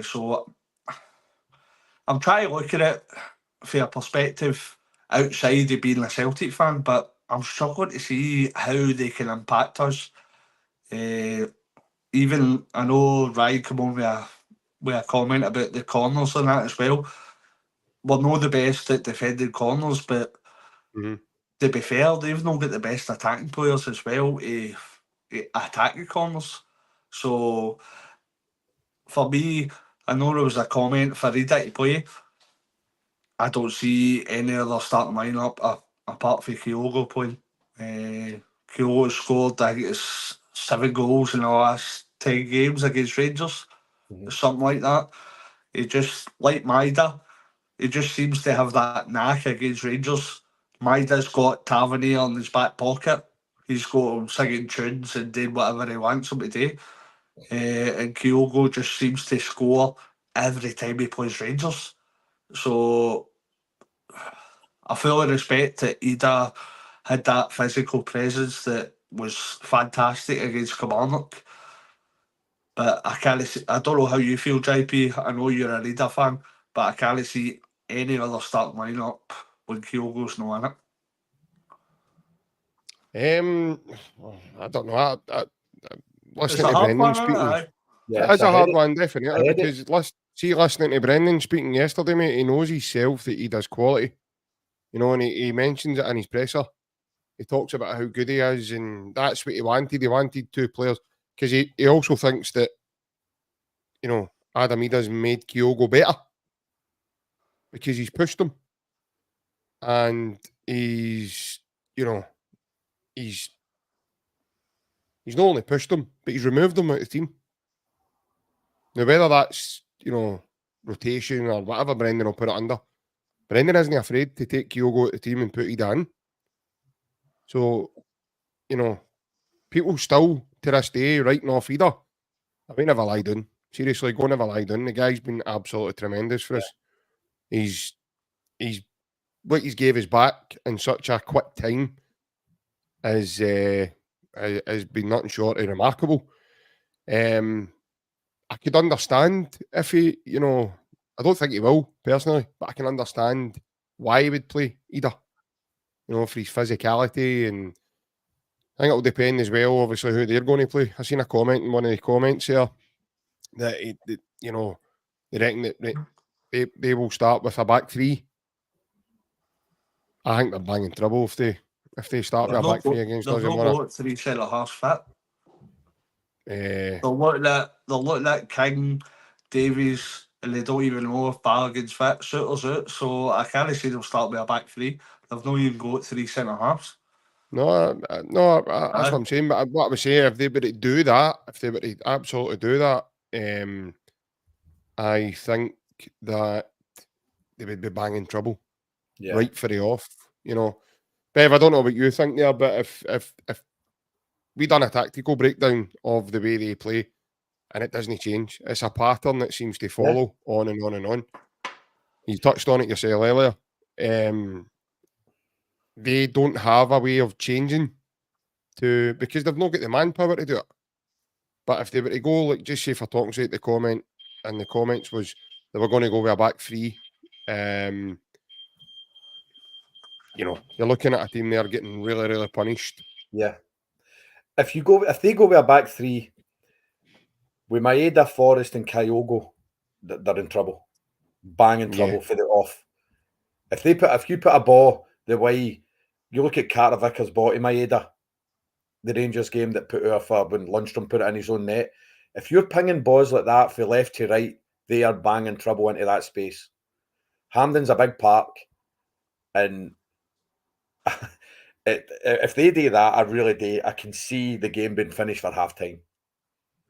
So I'm trying to look at it from a perspective outside of being a Celtic fan, but I'm struggling to see how they can impact us. Even, I know Ryan come on with a comment about the corners and that as well. We're not the best at defending corners, but to be fair, they've not got the best attacking players as well to attack the corners. So for me, I know there was a comment for Rida to play. I don't see any other starting lineup apart from Kyogo playing. Kyogo scored, I think it's 7 goals in the last 10 games against Rangers, something like that. He just, like Maida, he just seems to have that knack against Rangers. Maida's got Tavernier in his back pocket. He's got him singing tunes and doing whatever he wants him to do. And Kyogo just seems to score every time he plays Rangers. So I fully respect that Ida had that physical presence that was fantastic against Kilmarnock. But I don't know how you feel, JP. I know you're a Reader fan, but I can't see any other starting lineup when Kyogo's not in it. I don't know. Listening to hard Brendan one, speaking, Yeah, it's a hard one, definitely, because listening to Brendan speaking yesterday, mate, he knows himself that he does quality. You know, and he mentions it in his presser. He talks about how good he is, and that's what he wanted. He wanted 2 players, because he also thinks that, you know, Adam Ida's made Kyogo better because he's pushed him. And he's not only pushed him, but he's removed him out of the team. Now, whether that's, rotation or whatever Brendan will put it under, Brendan isn't afraid to take Kyogo out of the team and put Ida in. So, people still, to this day, writing off Ida. I would never lie down. Seriously, go never lie down. The guy's been absolutely tremendous for us. He's what he's gave us back in such a quick time has been nothing short of remarkable. I could understand if he, I don't think he will personally, but I can understand why he would play Ida. For his physicality, and I think it'll depend as well, obviously, who they're going to play. I seen a comment in one of the comments here that they reckon that they will start with a back 3. I think they're banging trouble if they start with a back 3 against us. They've not got 3 centre halves fit. They'll look at King, Davies, and they don't even know if Balogun's fit. Souttar's out, so I can't see them start with a back 3. They've not even got 3 centre halves. No, that's what I'm saying. But what I was saying, if they were to do that, if they were to absolutely do that, I think that they would be banging trouble right for the off. You know, Bev, I don't know what you think there, but if we done a tactical breakdown of the way they play and it doesn't change, it's a pattern that seems to follow on and on and on. You touched on it yourself earlier. They don't have a way of changing because they've not got the manpower to do it. But if they were to go, like, just say for talking sake, the comments was they were going to go with a back three. You know, you're looking at a team there getting really, really punished. Yeah. If they go with a back three with Maeda, Forrest, and Kyogo, they're in trouble. Banging trouble for the off. If you put a ball the way you look at Carter Vickers' ball to Maeda, the Rangers game that put out for when Lundstrom put it in his own net. If you're pinging balls like that from left to right, they are banging trouble into that space. Hampden's a big park, and if they do that, I can see the game being finished for half time.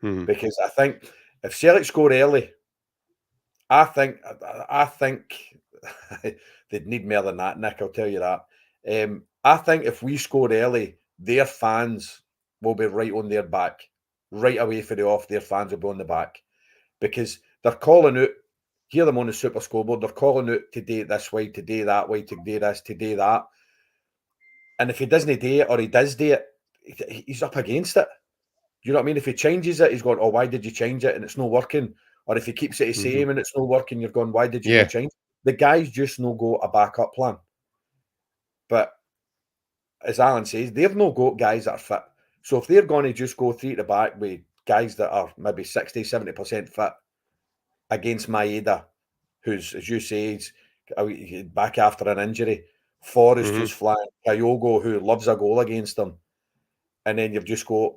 Because I think if Celtic score early, I think they'd need more than that, Nick. I'll tell you that. I think if we score early, their fans will be right on their back, right away for the off. Their fans will be on the back because they're calling out. Hear them on the super scoreboard. They're calling out to do it this way, to do that way, to do this, to do that. And if he doesn't do it or he does do it, he's up against it. You know what I mean? If he changes it, he's going, "Oh, why did you change it?" And it's not working. Or if he keeps it the same and it's not working, you're going, "Why did you not change?" The guys just no go a backup plan. But as Alan says, they've no got guys that are fit. So if they're going to just go three at the back with guys that are maybe 60, 70% fit against Maeda, who's, as you say, he's back after an injury, Forrest who's flying, Kyogo who loves a goal against them, and then you've just got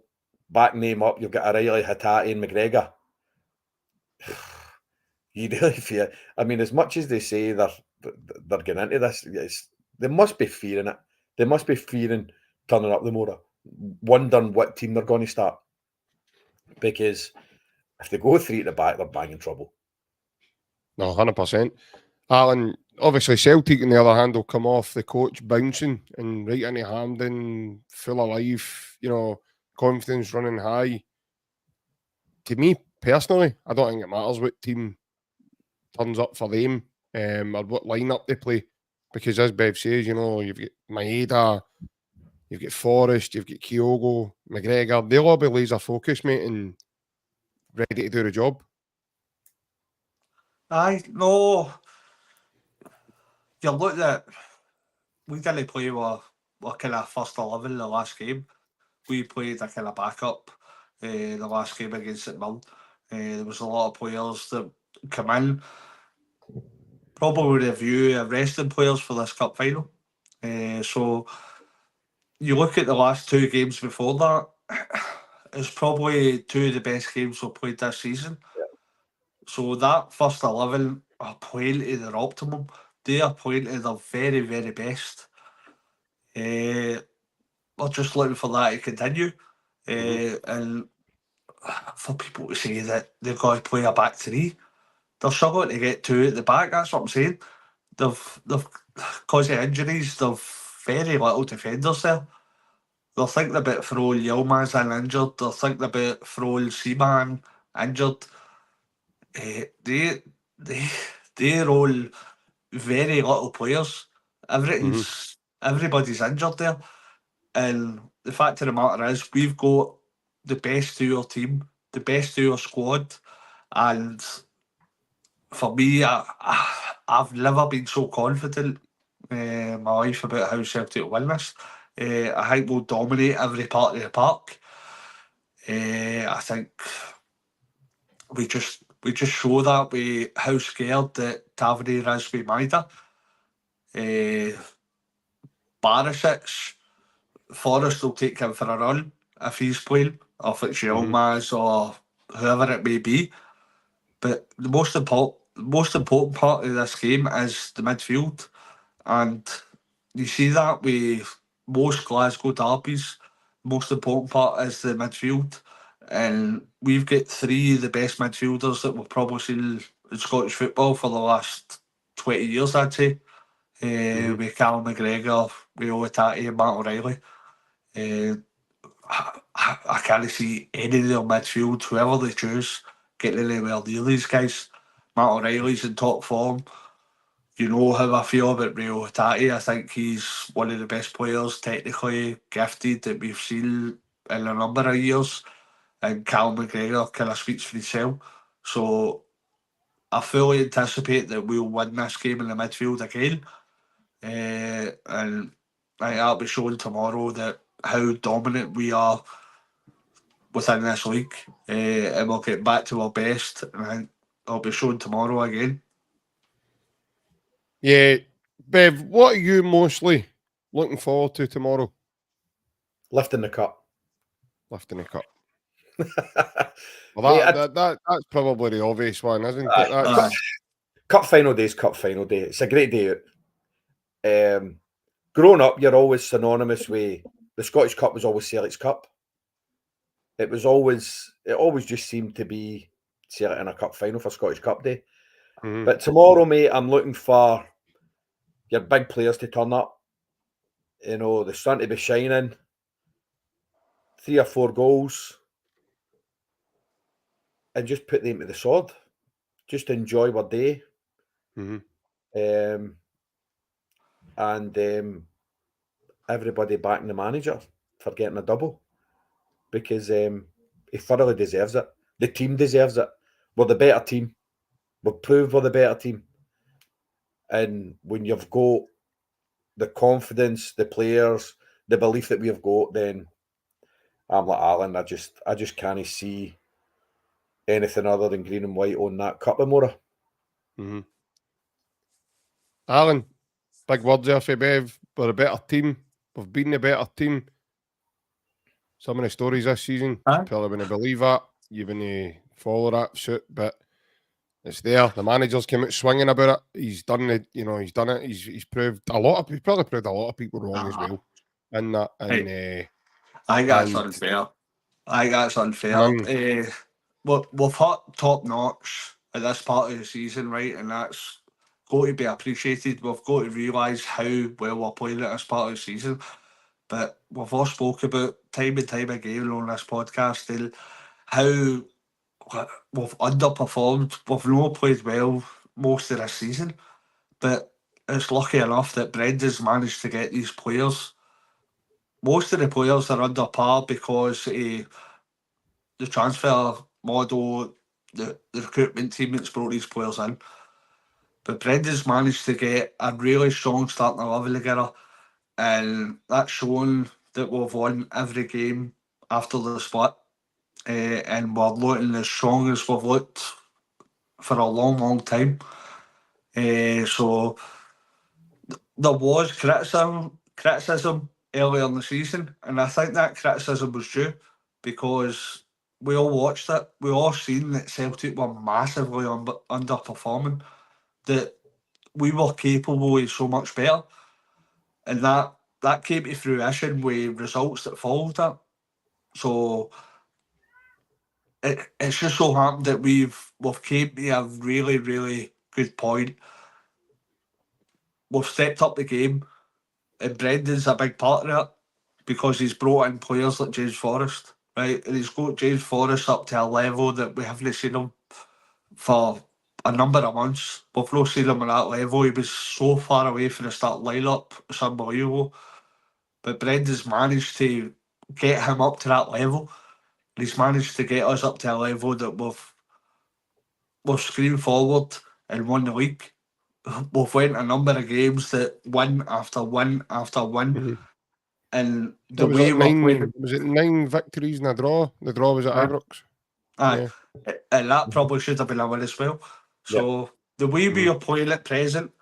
back name up, you've got O'Reilly, Hatate and McGregor. You really fear. I mean, as much as they say they're getting into this, they must be fearing it. They must be fearing turning up the motor, wondering what team they're going to start. Because if they go three at the back, they're banging trouble. No, 100%. Alan, obviously Celtic, on the other hand, will come off the coach bouncing and right into Hampden, full of life, you know, confidence running high. To me, personally, I don't think it matters what team turns up for them or what lineup they play. Because as Bev says, you know, you've got Maeda, you've got Forrest, you've got Kyogo, McGregor. They'll all be laser focused, mate, and ready to do the job. Aye, no. You look at, we didn't play with kind of first 11 the last game. We played a kind of backup the last game against St Mirren. There was a lot of players that come in. Probably review resting players for this cup final. So you look at the last two games before that, it's probably two of the best games we've played this season. Yeah. So that first 11 are playing to their optimum. They are playing to their very, very best. We're just looking for that to continue. And for people to say that they've got to play a back three, they're struggling to get two at the back. That's what I'm saying. They've because of injuries, they've very little defenders there. They're thinking about throwing Yilmaz in injured. They're thinking about throwing Seaman injured. They're all very little players. Everybody's injured there. And the fact of the matter is, we've got the best to our team, the to your squad, and for me, I've never been so confident in my life about how Celtic will win this. I think we'll dominate every part of the park. I think we just show that with how scared that Tavernier is with Maeda. Barisic, Forrest will take him for a run if he's playing, or if it's Yilmaz or whoever it may be. But the most important part of this game is the midfield, and you see that with most Glasgow derbies. The most important part is the midfield, and we've got three of the best midfielders that we've probably seen in Scottish football for the last 20 years, I'd say. With Callum McGregor, with Otati and Matt O'Reilly. I can't see any of their midfield, whoever they choose, getting anywhere near these guys. Matt O'Reilly's in top form. You know how I feel about Rio Otati. I think he's one of the best players, technically gifted, that we've seen in a number of years. And Callum McGregor kind of speaks for himself. So I fully anticipate that we'll win this game in the midfield again. And I think that'll be shown tomorrow that how dominant we are within this league. And we'll get back to our best. And I think it'll be shown tomorrow again. Yeah. Bev, what are you mostly looking forward to tomorrow? Lifting the cup. Lifting the cup. Well, that's probably the obvious one, isn't it? Cup final day is cup final day. It's a great day out. Growing up, you're always synonymous with the Scottish Cup was always Celtic's Cup. It always just seemed to be Celtic in a cup final for Scottish Cup Day. But tomorrow, mate, I'm looking for your big players to turn up. You know, they're starting to be shining. 3 or 4 goals. And just put them to the sword. Just enjoy our day. Everybody backing the manager for getting a double. Because he thoroughly deserves it. The team deserves it. We're the better team. We've proved we're the better team. And when you've got the confidence, the players, the belief that we've got, then I'm like Alan, I just can't see anything other than green and white on that cup tomorrow. Alan, big words there for Bev. We're a better team. We've been the better team. Some of the stories this season, probably wouldn't believe that. You wouldn't follow that suit, but it's there. The manager's came out swinging about it. He's done it. You know, he's done it. He's proved he's probably proved a lot of people wrong as well. And that, and I think that's unfair. We've hit top notch at this part of the season, right? And that's got to be appreciated. We've got to realise how well we're playing at this part of the season. But we've all spoke about time and time again on this podcast how we've underperformed. We've not played well most of this season. But it's lucky enough that Brendan's managed to get these players. Most of the players are under par because the transfer model, the recruitment team that's brought these players in. But Brendan's managed to get a really strong starting 11 together. And that's shown that we've won every game after the split. And we're looking as strong as we've looked for a long, long time. So there was criticism earlier in the season, and I think that criticism was due because we all watched it. We all seen that Celtic were massively underperforming, that we were capable of so much better, and that came to fruition with results that followed that. So it's just so happened that we've came to a really, really good point. We've stepped up the game, and Brendan's a big part of it because he's brought in players like James Forrest, right? And he's got James Forrest up to a level that we haven't seen him for a number of months. We've not seen him at that level. He was so far away from the start lineup. It's unbelievable. But Brendan's managed to get him up to that level. He's managed to get us up to a level that we've screamed forward and won the league. We've went a number of games that win after win after win. And the way was it 9 victories and a draw? The draw was at Ibrox. And that probably should have been a win as well. So the way we are playing at present,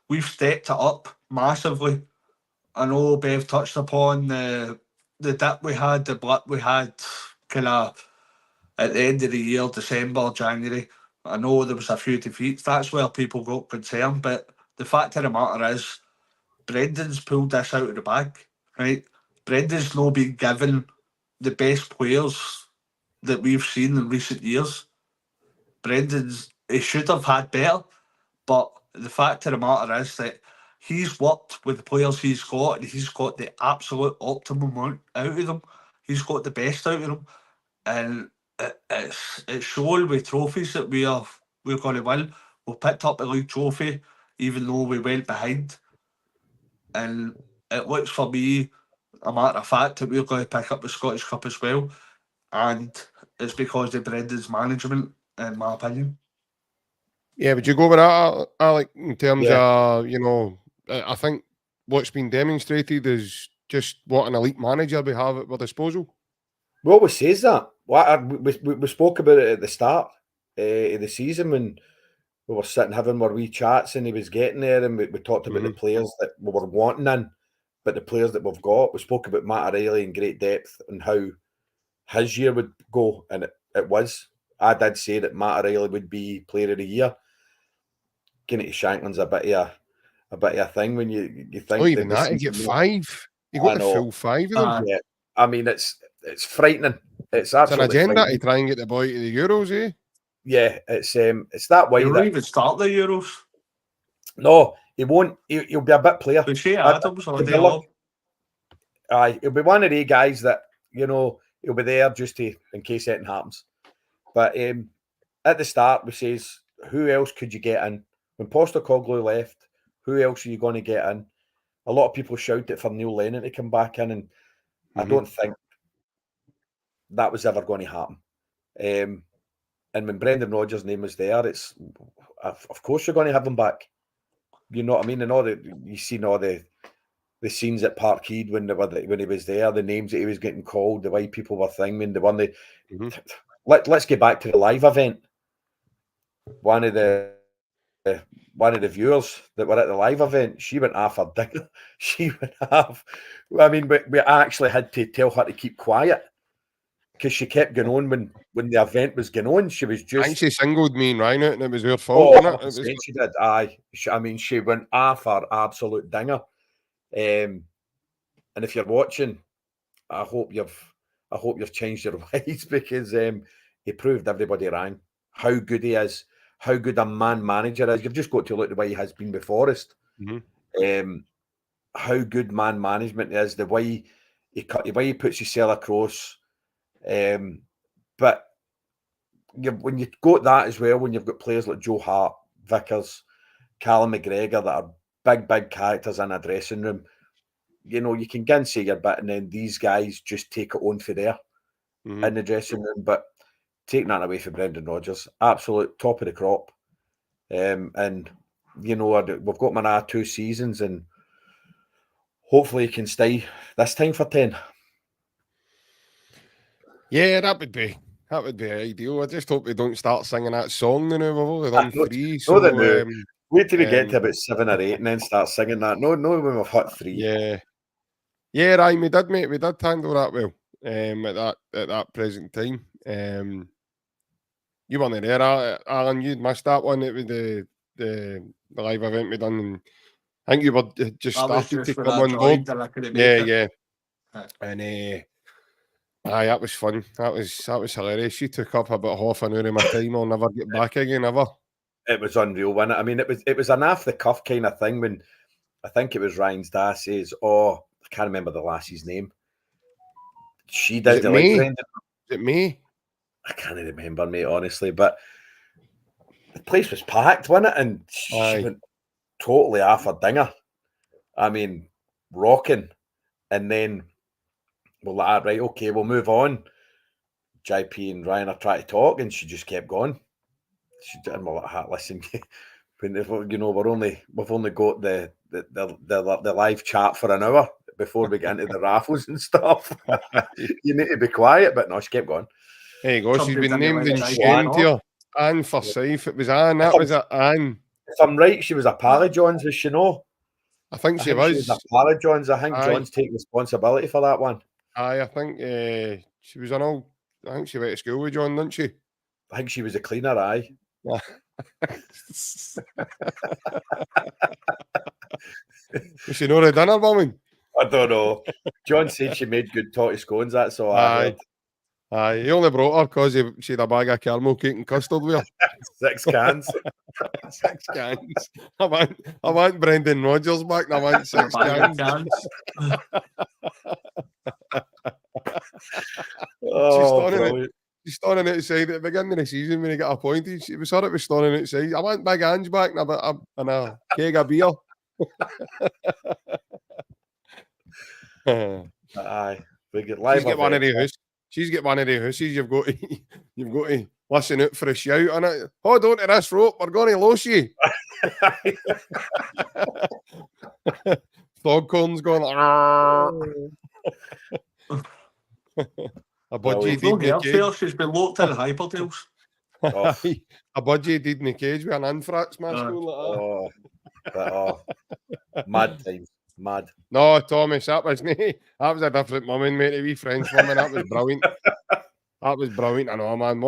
we've stepped it up massively. I know Bev touched upon the dip we had, the blip we had kind of at the end of the year, December, January. I know there was a few defeats. That's where people got concerned. But the fact of the matter is, Brendan's pulled this out of the bag, right? Brendan's not been given the best players that we've seen in recent years. Brendan's he should have had better. But the fact of the matter is that he's worked with the players he's got, and he's got the absolute optimum out of them. He's got the best out of them, and it's shown with trophies that we're going to win. We picked up the league trophy, even though we went behind, and it looks for me a matter of fact that we're going to pick up the Scottish Cup as well, and it's because of Brendan's management, in my opinion. Yeah, would you go with that, Alec, in terms of, you know, I think what's been demonstrated is just what an elite manager we have at our disposal? We always says that. We spoke about it at the start of the season when we were sitting having our wee chats and he was getting there, and we talked about the players that we were wanting in, but the players that we've got. We spoke about Matt O'Reilly in great depth and how his year would go, and it was. I did say that Matt O'Reilly would be player of the year. Getting to Shankland's a bit of a thing when you think. Oh, even that, you get 5. You got the full 5 of them. Yeah, I mean it's frightening. It's absolutely an agenda to try and get the boy to the Euros, eh? Yeah, it's that way. He'll even start the Euros. No, he won't. He'll be a bit player. Shea Adams or Dale. Aye, he'll be one of the guys that, you know, he'll be there just in case anything happens. But at the start, we says, who else could you get in? When Postecoglou left, who else are you going to get in? A lot of people shouted for Neil Lennon to come back in, and I don't think that was ever going to happen. And when Brendan Rodgers' name was there, it's of course you're going to have him back. You know what I mean? And you seen all the scenes at Parkhead when he was there, the names that he was getting called, the way people were thinking, the one they. Let's get back to the live event. One of the viewers that were at the live event, she went off her dinger. She went off. I mean, we actually had to tell her to keep quiet because she kept going on when the event was going on. She was just. I think she singled me and Ryan out, and it was her fault. Oh, she did. Aye. I mean, she went off her absolute dinger. And if you're watching, I hope you've changed your ways, because he proved everybody wrong. How good he is, how good a man manager is. You've just got to look the way he has been with Forest. How good man management is, the way he puts himself across. But when you got that as well, when you've got players like Joe Hart, Vickers, Callum McGregor that are big characters in a dressing room, you know, you can go and say your bit, and then these guys just take it on for there in the dressing room. But taking that away from Brendan Rodgers, absolute top of the crop. And, you know, we've got Manah 2 seasons, and hopefully he can stay this time for 10. Yeah, that would be ideal. I just hope we don't start singing that song now. We've only done 3. So, wait till we get to about 7 or 8 and then start singing that. No, when we've hit 3. Yeah, Ryan, we did handle that well at that present time. You weren't there, Alan. You'd missed that one. It was the live event we done. And I think you were just starting to come on board. Yeah. And aye, that was fun. That was hilarious. She took up about half an hour of my time. I'll never get back again, ever. It was unreal, wasn't it? I mean, it was an off the cuff kind of thing when I think it was Ryan's dad says, "Oh, I can't remember the lassie's name." She did. Is it me? I can't remember, mate, honestly, but the place was packed, wasn't it? And she went totally off her dinger. I mean, rocking. And then we're like, right, okay, we'll move on. JP and Ryan are trying to talk, and she just kept going. And we're like, listen, you know, we've only got the live chat for an hour before we get into the raffles and stuff. You need to be quiet, but no, she kept going. There you go. She's been named and shamed here. Anne Forsyth. It was Anne. That was it, Anne. If I'm right, she was a Pally Johns, was she no? I think she was. She was a Pally Johns. I think John's taking responsibility for that one. Aye, I think she was an old. I think she went to school with John, didn't she? I think she was a cleaner. Aye. Was she not a dinner woman? I don't know. John said she made good totty scones. That's all I heard. He only brought her because she had a bag of caramel cake and custard with her. 6 cans. 6 cans. I want Brendan Rodgers back and I want 6 cans. She's standing outside at the beginning of the season when he got appointed. She was her that was standing outside. I want Big Ange back and a keg of beer. Aye. We get live. She's got one of the houses. You've got to listen out for a shout on it. Hold on to this rope. We're going to lose you. Foghorn's going. A budgie did in the cage. She's been locked in hypertails. A budgie did in the cage with an anthrax mask on like that. Mad times. Mad. No, Thomas, that was me. That was a different woman, mate. A wee French woman. That was brilliant. That was brilliant. I know, man.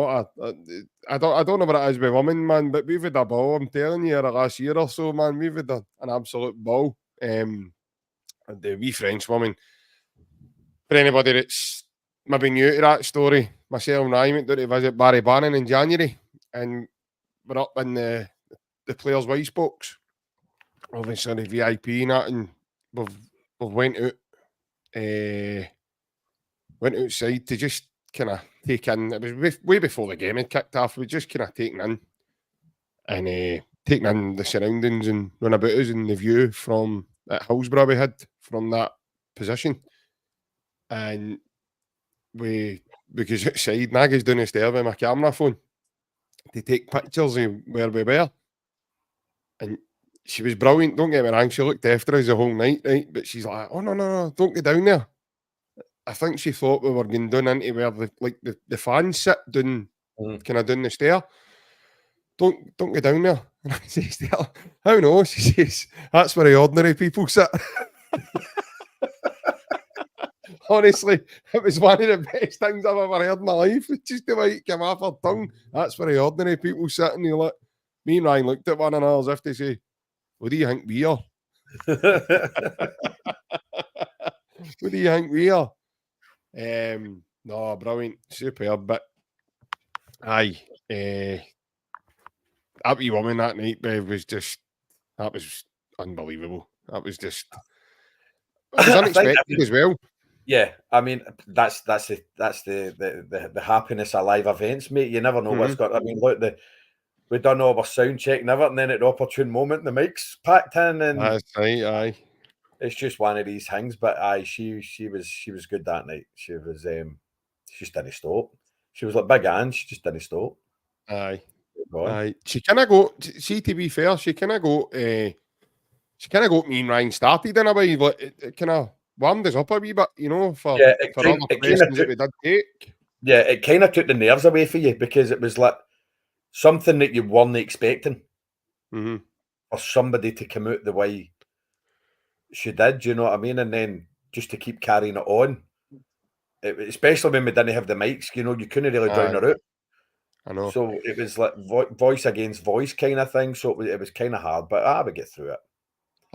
I don't know what it is with women, man, but we've had a ball. I'm telling you, the last year or so, man, we've had an absolute ball. The wee French woman. For anybody that's maybe new to that story, myself and I went down to visit Barry Bannon in January, and we're up in the players' vice box. Obviously, the VIP and that, and we've went outside to just kind of take in. It was way before the game had kicked off. We just kind of taken in and taking in the surroundings and run about us and the view from at Hillsborough we had from that position. And we goes outside, and I goes down the stairs with my camera phone to take pictures of where we were. And she was brilliant, don't get me wrong. She looked after us the whole night, right? But she's like, oh, no, don't get down there. I think she thought we were going down into where the fans sit down, kind of down the stair. Don't get down there. And I says to her, how no? She says, that's where the ordinary people sit. Honestly, it was one of the best things I've ever heard in my life. Just the way it came off her tongue. That's where the ordinary people sit. And you look, me and Ryan looked at one another as if to say, what do you think we are? What do you think we are? No, brilliant, superb. But aye, that wee woman that night, Bev, was unbelievable. It was unexpected as well. Yeah, I mean that's the happiness of live events, mate. You never know what's got. I mean, look, we done all our sound check and everything, and then at the opportune moment, the mic's packed in, and that's right. Aye, it's just one of these things. But aye, she was good that night. She was she just didn't stop. She was like Big Ange. She just didn't stop. Aye. Aye. She kind of go. See, to be fair, she kind of go. Me and Ryan started in a way. Like, it kind of warmed us up a wee bit, you know, for other questions that we did take. Yeah, it kind of took the nerves away for you because it was like something that you weren't expecting for somebody to come out the way she did. You know what I mean? And then just to keep carrying it on, especially when we didn't have the mics. You know, you couldn't really drown her out. I know. So it was like voice against voice kind of thing. So it was kind of hard, but I would get through it.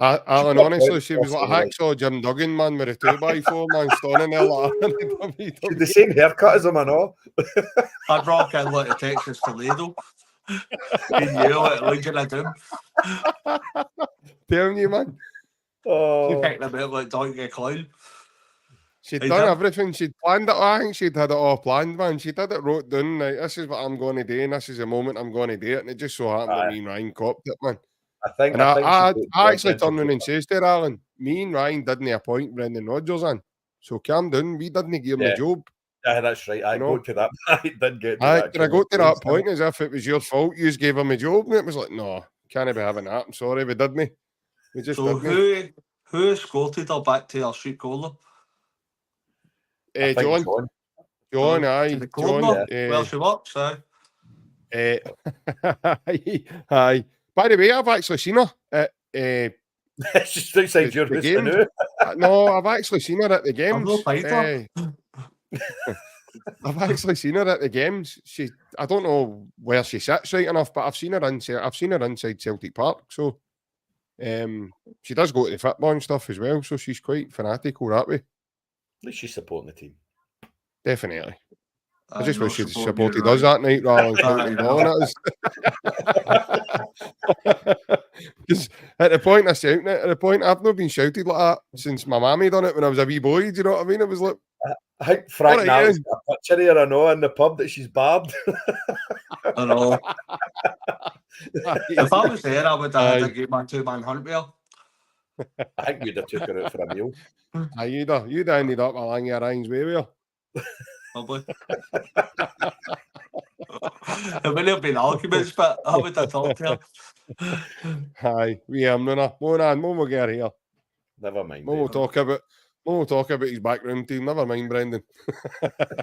Alan, honestly, she was like a hacksaw Jim Duggan, man, with a 2x4, man, standing there like that. The same haircut as him, I know. I'd rock in like a Texas Toledo. In you, like Legion of Doom. Telling you, man. She picked them out like Donkey Clown. She'd done everything. She'd planned it. I think she'd had it all planned, man. She did it, wrote down, like, this is what I'm going to do, and this is the moment I'm going to do it. And it just so happened that me and Ryan copped it, man. I actually turned around and says to her, Alan, me and Ryan didn't appoint Brendan Rodgers in. So calm down, we didn't give him the job. Yeah, that's right. I got to that. I did get to that. Did I go to that point as if it was your fault? You just gave him a job, and it was like, no, can't be having that. I'm sorry, we didn't. We just didn't. Who escorted her back to our street corner? John. John, aye. John, well, she works, aye. By the way, I've actually seen her at it's just outside your house now. No, I've actually seen her at the games. I've actually seen her at the games. I don't know where she sits right enough, but I've seen her inside Celtic Park. So she does go to the football and stuff as well. So she's quite fanatical that way. At least she's supporting the team. Definitely. I just wish you'd supported us that night rather than shouting balling at us. Because at the point of shouting it, at the point I've not been shouted like that since my mammy done it when I was a wee boy. Do you know what I mean? It was like, I think Frank Nally's got a picture here, I know, in the pub that she's barbed. I know. If I was there, I would have had to get my 2-man hunt with her. I think you'd have took her out for a meal. You'd ended up along your Ryan's way with her. Probably. It wouldn't have been arguments, but I would have talked to her. Aye, we am no. Mum will get her here. Never mind. Mum will talk about his backroom team. Never mind, Brendan.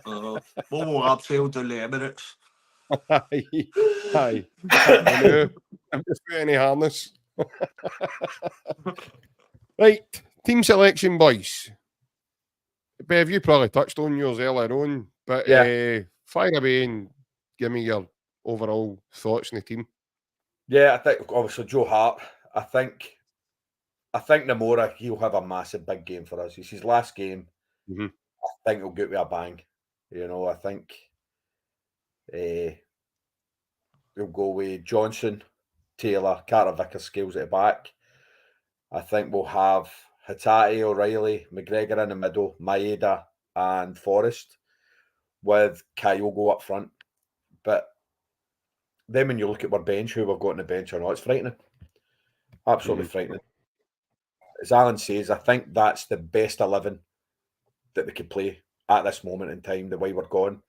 Mum will abseil down the Emirates. Aye. I know. I'm just putting any harness. Right, team selection, boys. Bev, you probably touched on yours earlier on, but fire away and give me your overall thoughts on the team. Yeah, I think obviously Joe Hart. I think Namora, he'll have a massive big game for us. It's his last game. Mm-hmm. I think he'll get with a bang. You know, I think he'll go with Johnson, Taylor, Carter Vickers, Scales at the back. I think we'll have Hatate, O'Reilly, McGregor in the middle, Maeda and Forrest with Kyogo up front. But then when you look at our bench, who we've got on the bench or not, it's frightening. Absolutely frightening. As Alan says, I think that's the best 11 that they could play at this moment in time, the way we're going.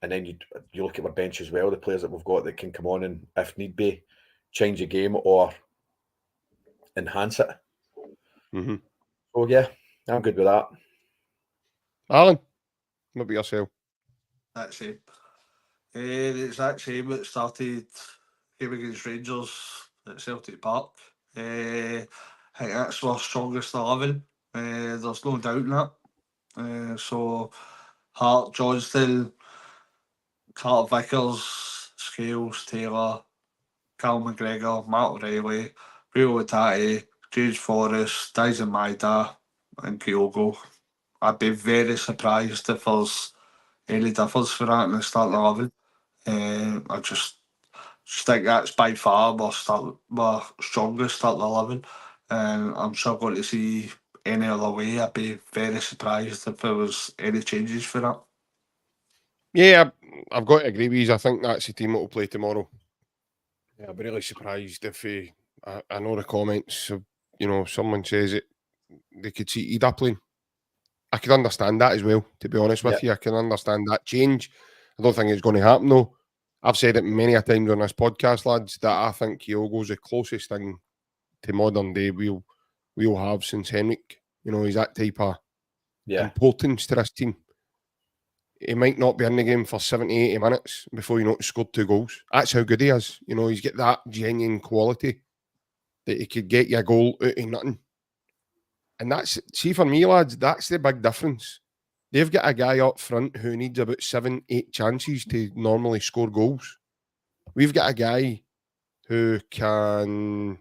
And then you look at our bench as well, the players that we've got that can come on and, if need be, change the game or enhance it. Mm-hmm. So, yeah, I'm good with that. Alan, what about yourself? That's it. The exact same. It started game against Rangers at Celtic Park. I think that's our strongest 11. There's no doubt in that. So, Hart, Johnston, Carter Vickers, Scales, Taylor, Cal McGregor, Matt O'Reilly, Rio Hatate, James Forrest, Dyson Maeda, and Kyogo. I'd be very surprised if there's any difference for that in the starting 11. I just think that's by far my strongest starting 11. And I'm struggling to see any other way. I'd be very surprised if there was any changes for that. Yeah, I've got to agree with you. I think that's the team that will play tomorrow. Yeah, I'll be really surprised if I know the comments of, someone says it, they could see Ida playing. I could understand that as well, to be honest with you. I can understand that change. I don't think it's going to happen, though. I've said it many a times on this podcast, lads, that I think Kyogo's the closest thing to modern day we'll have since Henrik. He's that type of importance to this team. He might not be in the game for 70, 80 minutes before he's scored 2 goals. That's how good he is. He's got that genuine quality that he could get you a goal out of nothing. And see, for me, lads, that's the big difference. They've got a guy up front who needs about 7, 8 chances to normally score goals. We've got a guy who can,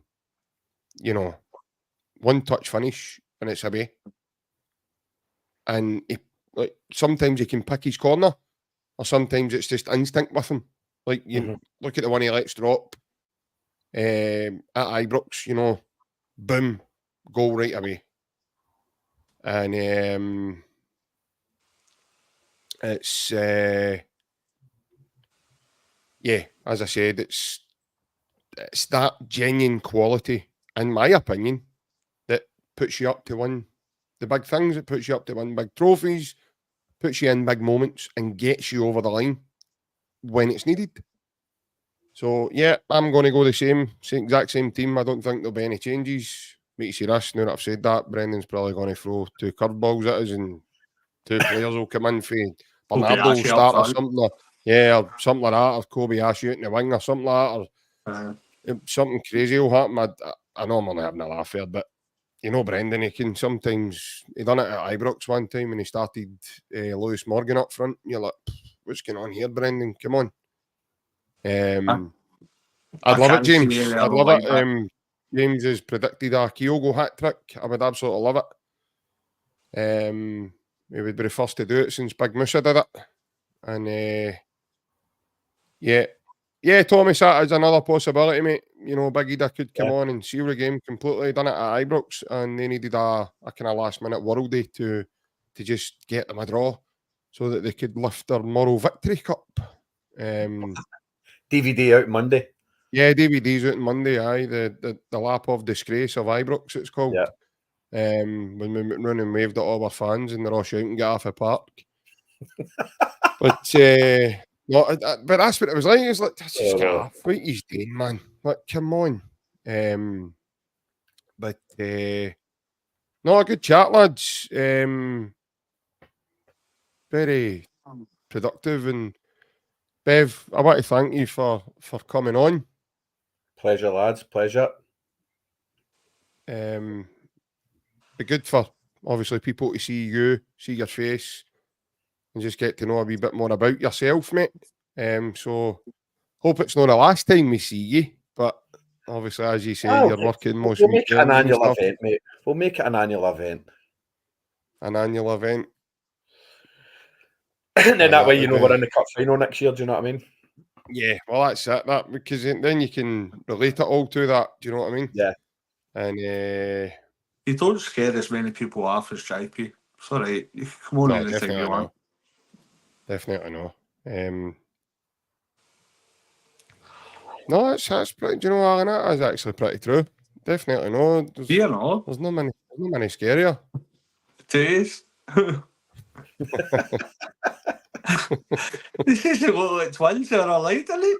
one-touch finish when it's away. And sometimes he can pick his corner, or sometimes it's just instinct with him. Like, look at the one he lets drop at Ibrox, boom, goal right away. And it's, as I said, it's that genuine quality, in my opinion, that puts you up to win the big things. It puts you up to win big trophies, puts you in big moments, and gets you over the line when it's needed. So, yeah, I'm going to go the exact same team. I don't think there'll be any changes. Wait to see this. Now that I've said that, Brendan's probably going to throw 2 curveballs at us and 2 players will come in for Bernardo will start or something. Or something like that. Or Kobe Ashe out in the wing or something like that. Or something crazy will happen. I know I'm only having a laugh here, but Brendan, he can sometimes... He done it at Ibrox one time when he started Lewis Morgan up front. You're like, what's going on here, Brendan? Come on. I'd love it, James. I'd love it. James has predicted a Kyogo hat-trick. I would absolutely love it. He would be the first to do it since Big Musa did it. And Thomas, that is another possibility, mate. You know, Big Ida could come on and seal the game completely. Done it at Ibrox, and they needed a kind of last minute worldie to just get them a draw, so that they could lift their moral victory cup. DVD out Monday. Yeah, DVD's out on Monday. Aye, the lap of disgrace of Ibrox, it's called. Yeah. When we run and waved at all our fans, and they're all shouting, "Get off the park!" But no, but that's what it was like. It's like, just get off. What he's doing, man? Like, come on. But no, a good chat, lads. Very productive, and Bev, I want to thank you for coming on. Pleasure, lads. Pleasure. Be good for obviously people to see you, see your face, and just get to know a wee bit more about yourself, mate. So hope it's not the last time we see you, but obviously, as you say, you're working most we'll make it an weekends and annual stuff. event, mate. We'll make it an annual event. An annual event. And then that way, you know, we're in the cup final next year. Do you know what I mean? Yeah, well, that's it. That because then you can relate it all to that. Do you know what I mean? Yeah. And you don't scare as many people off as JP. It's all right. You can come on anything you want. Definitely no. No, that's pretty. Do you know, Alan? That is actually pretty true. Definitely no. There's no many scarier. It is. This isn't what like twins are alike, are they?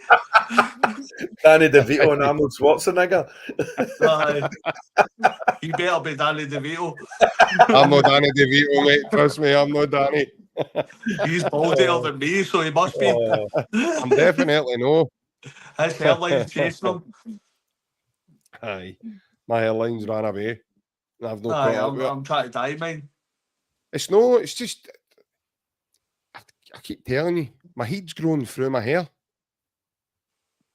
Danny DeVito and Arnold Schwarzenegger. You better be Danny DeVito. I'm not Danny DeVito, mate. Trust me, I'm not Danny. He's baldier than me, so he must be. I'm definitely no. His hairline's chasing him. Aye. My hairline's ran away. I've no I'm trying to dye mine. It's just I keep telling you, my head's growing through my hair.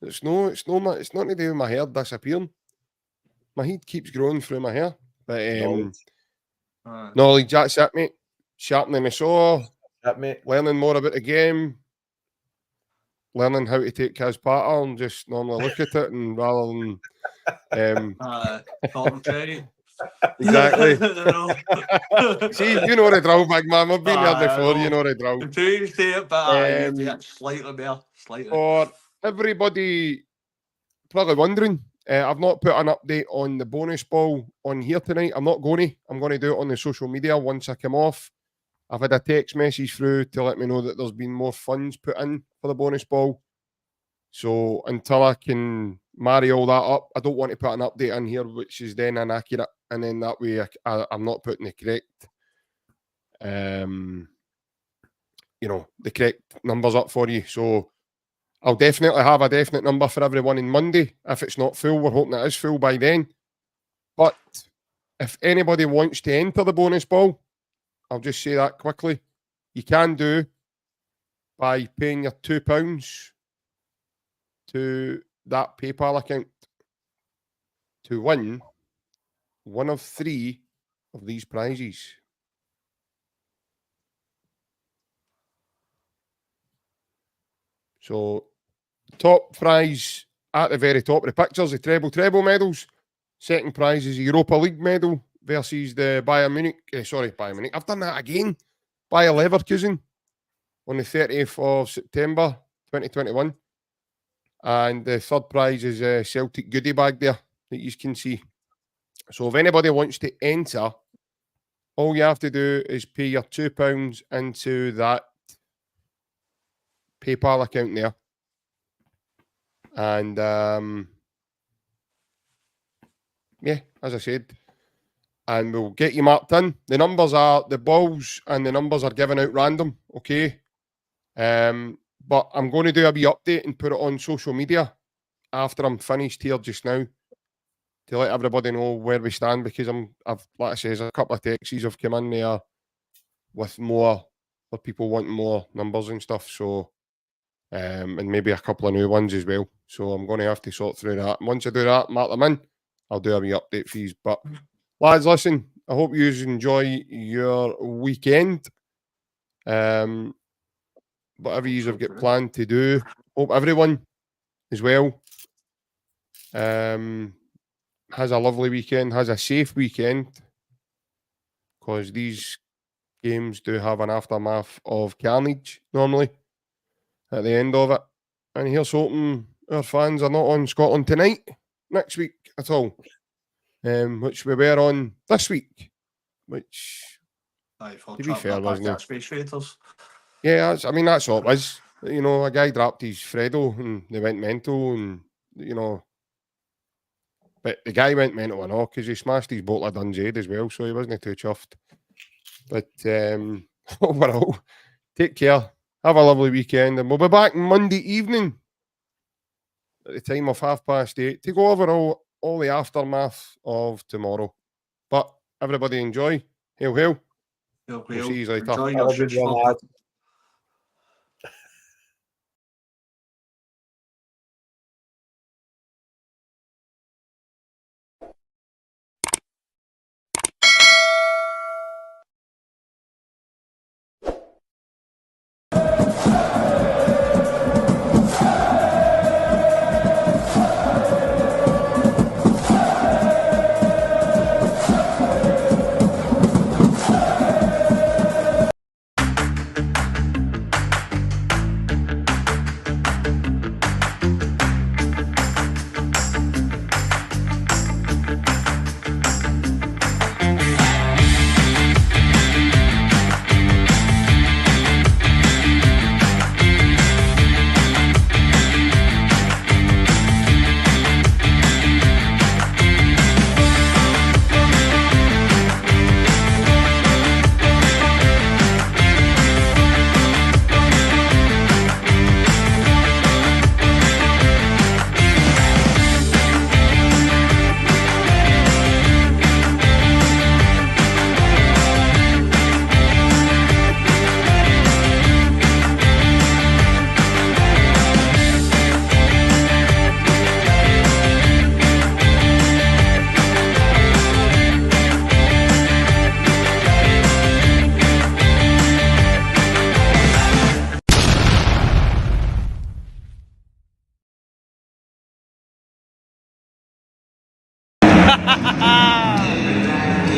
It's not to do with my hair disappearing. My head keeps growing through my hair. But knowledge, that's it, mate. Sharpening my saw, learning more about the game, learning how to take his pattern, just normally look at it and rather than exactly. See, you know the drill, big man. I've been there before. You know the drill. Until you say it, but slightly better. For everybody probably wondering, I've not put an update on the bonus ball on here tonight. I'm not going to. I'm going to do it on the social media once I come off. I've had a text message through to let me know that there's been more funds put in for the bonus ball. So until I can marry all that up, I don't want to put an update in here which is then inaccurate, and then that way I'm not putting the correct, the correct numbers up for you. So I'll definitely have a definite number for everyone on Monday. If it's not full, we're hoping it is full by then. But if anybody wants to enter the bonus ball, I'll just say that quickly. You can do by paying your £2 to that PayPal account to win one of 3 of these prizes. So, top prize at the very top of the pictures, the treble medals. Second prize is a Europa League medal versus the Bayern Munich. Bayern Munich. I've done that again. Bayer Leverkusen on the 30th of September 2021. And the third prize is a Celtic goodie bag there that you can see. So if anybody wants to enter, all you have to do is pay your £2 into that PayPal account there. And as I said, and we'll get you marked in. The numbers are, the balls and the numbers are given out random, okay? But I'm going to do a wee update and put it on social media after I'm finished here just now to let everybody know where we stand, because I've like I said, a couple of texts have come in there with more for people wanting more numbers and stuff. So, and maybe a couple of new ones as well. So I'm going to have to sort through that. And once I do that, mark them in, I'll do a wee update for you. But lads, listen, I hope you enjoy your weekend. whatever you have got planned to do. Hope everyone as well has a lovely weekend, has a safe weekend, because these games do have an aftermath of carnage normally at the end of it. And here's hoping our fans are not on Scotland Tonight next week at all, which we were on this week, which, to be fair, wasn't it? Space Raiders. Yeah, I mean, that's all it was. You know, a guy dropped his Fredo and they went mental, and, you know, but the guy went mental and all because he smashed his bottle of Dunzade as well, so he wasn't too chuffed. But overall, take care. Have a lovely weekend, and we'll be back Monday evening at the time of 8:30 to go over all the aftermath of tomorrow. But everybody enjoy. Hail, hail. We'll see you later. Enjoy your shit.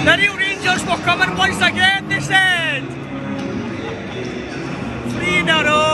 The Real Rangers were coming once again, they said. 3 in a row.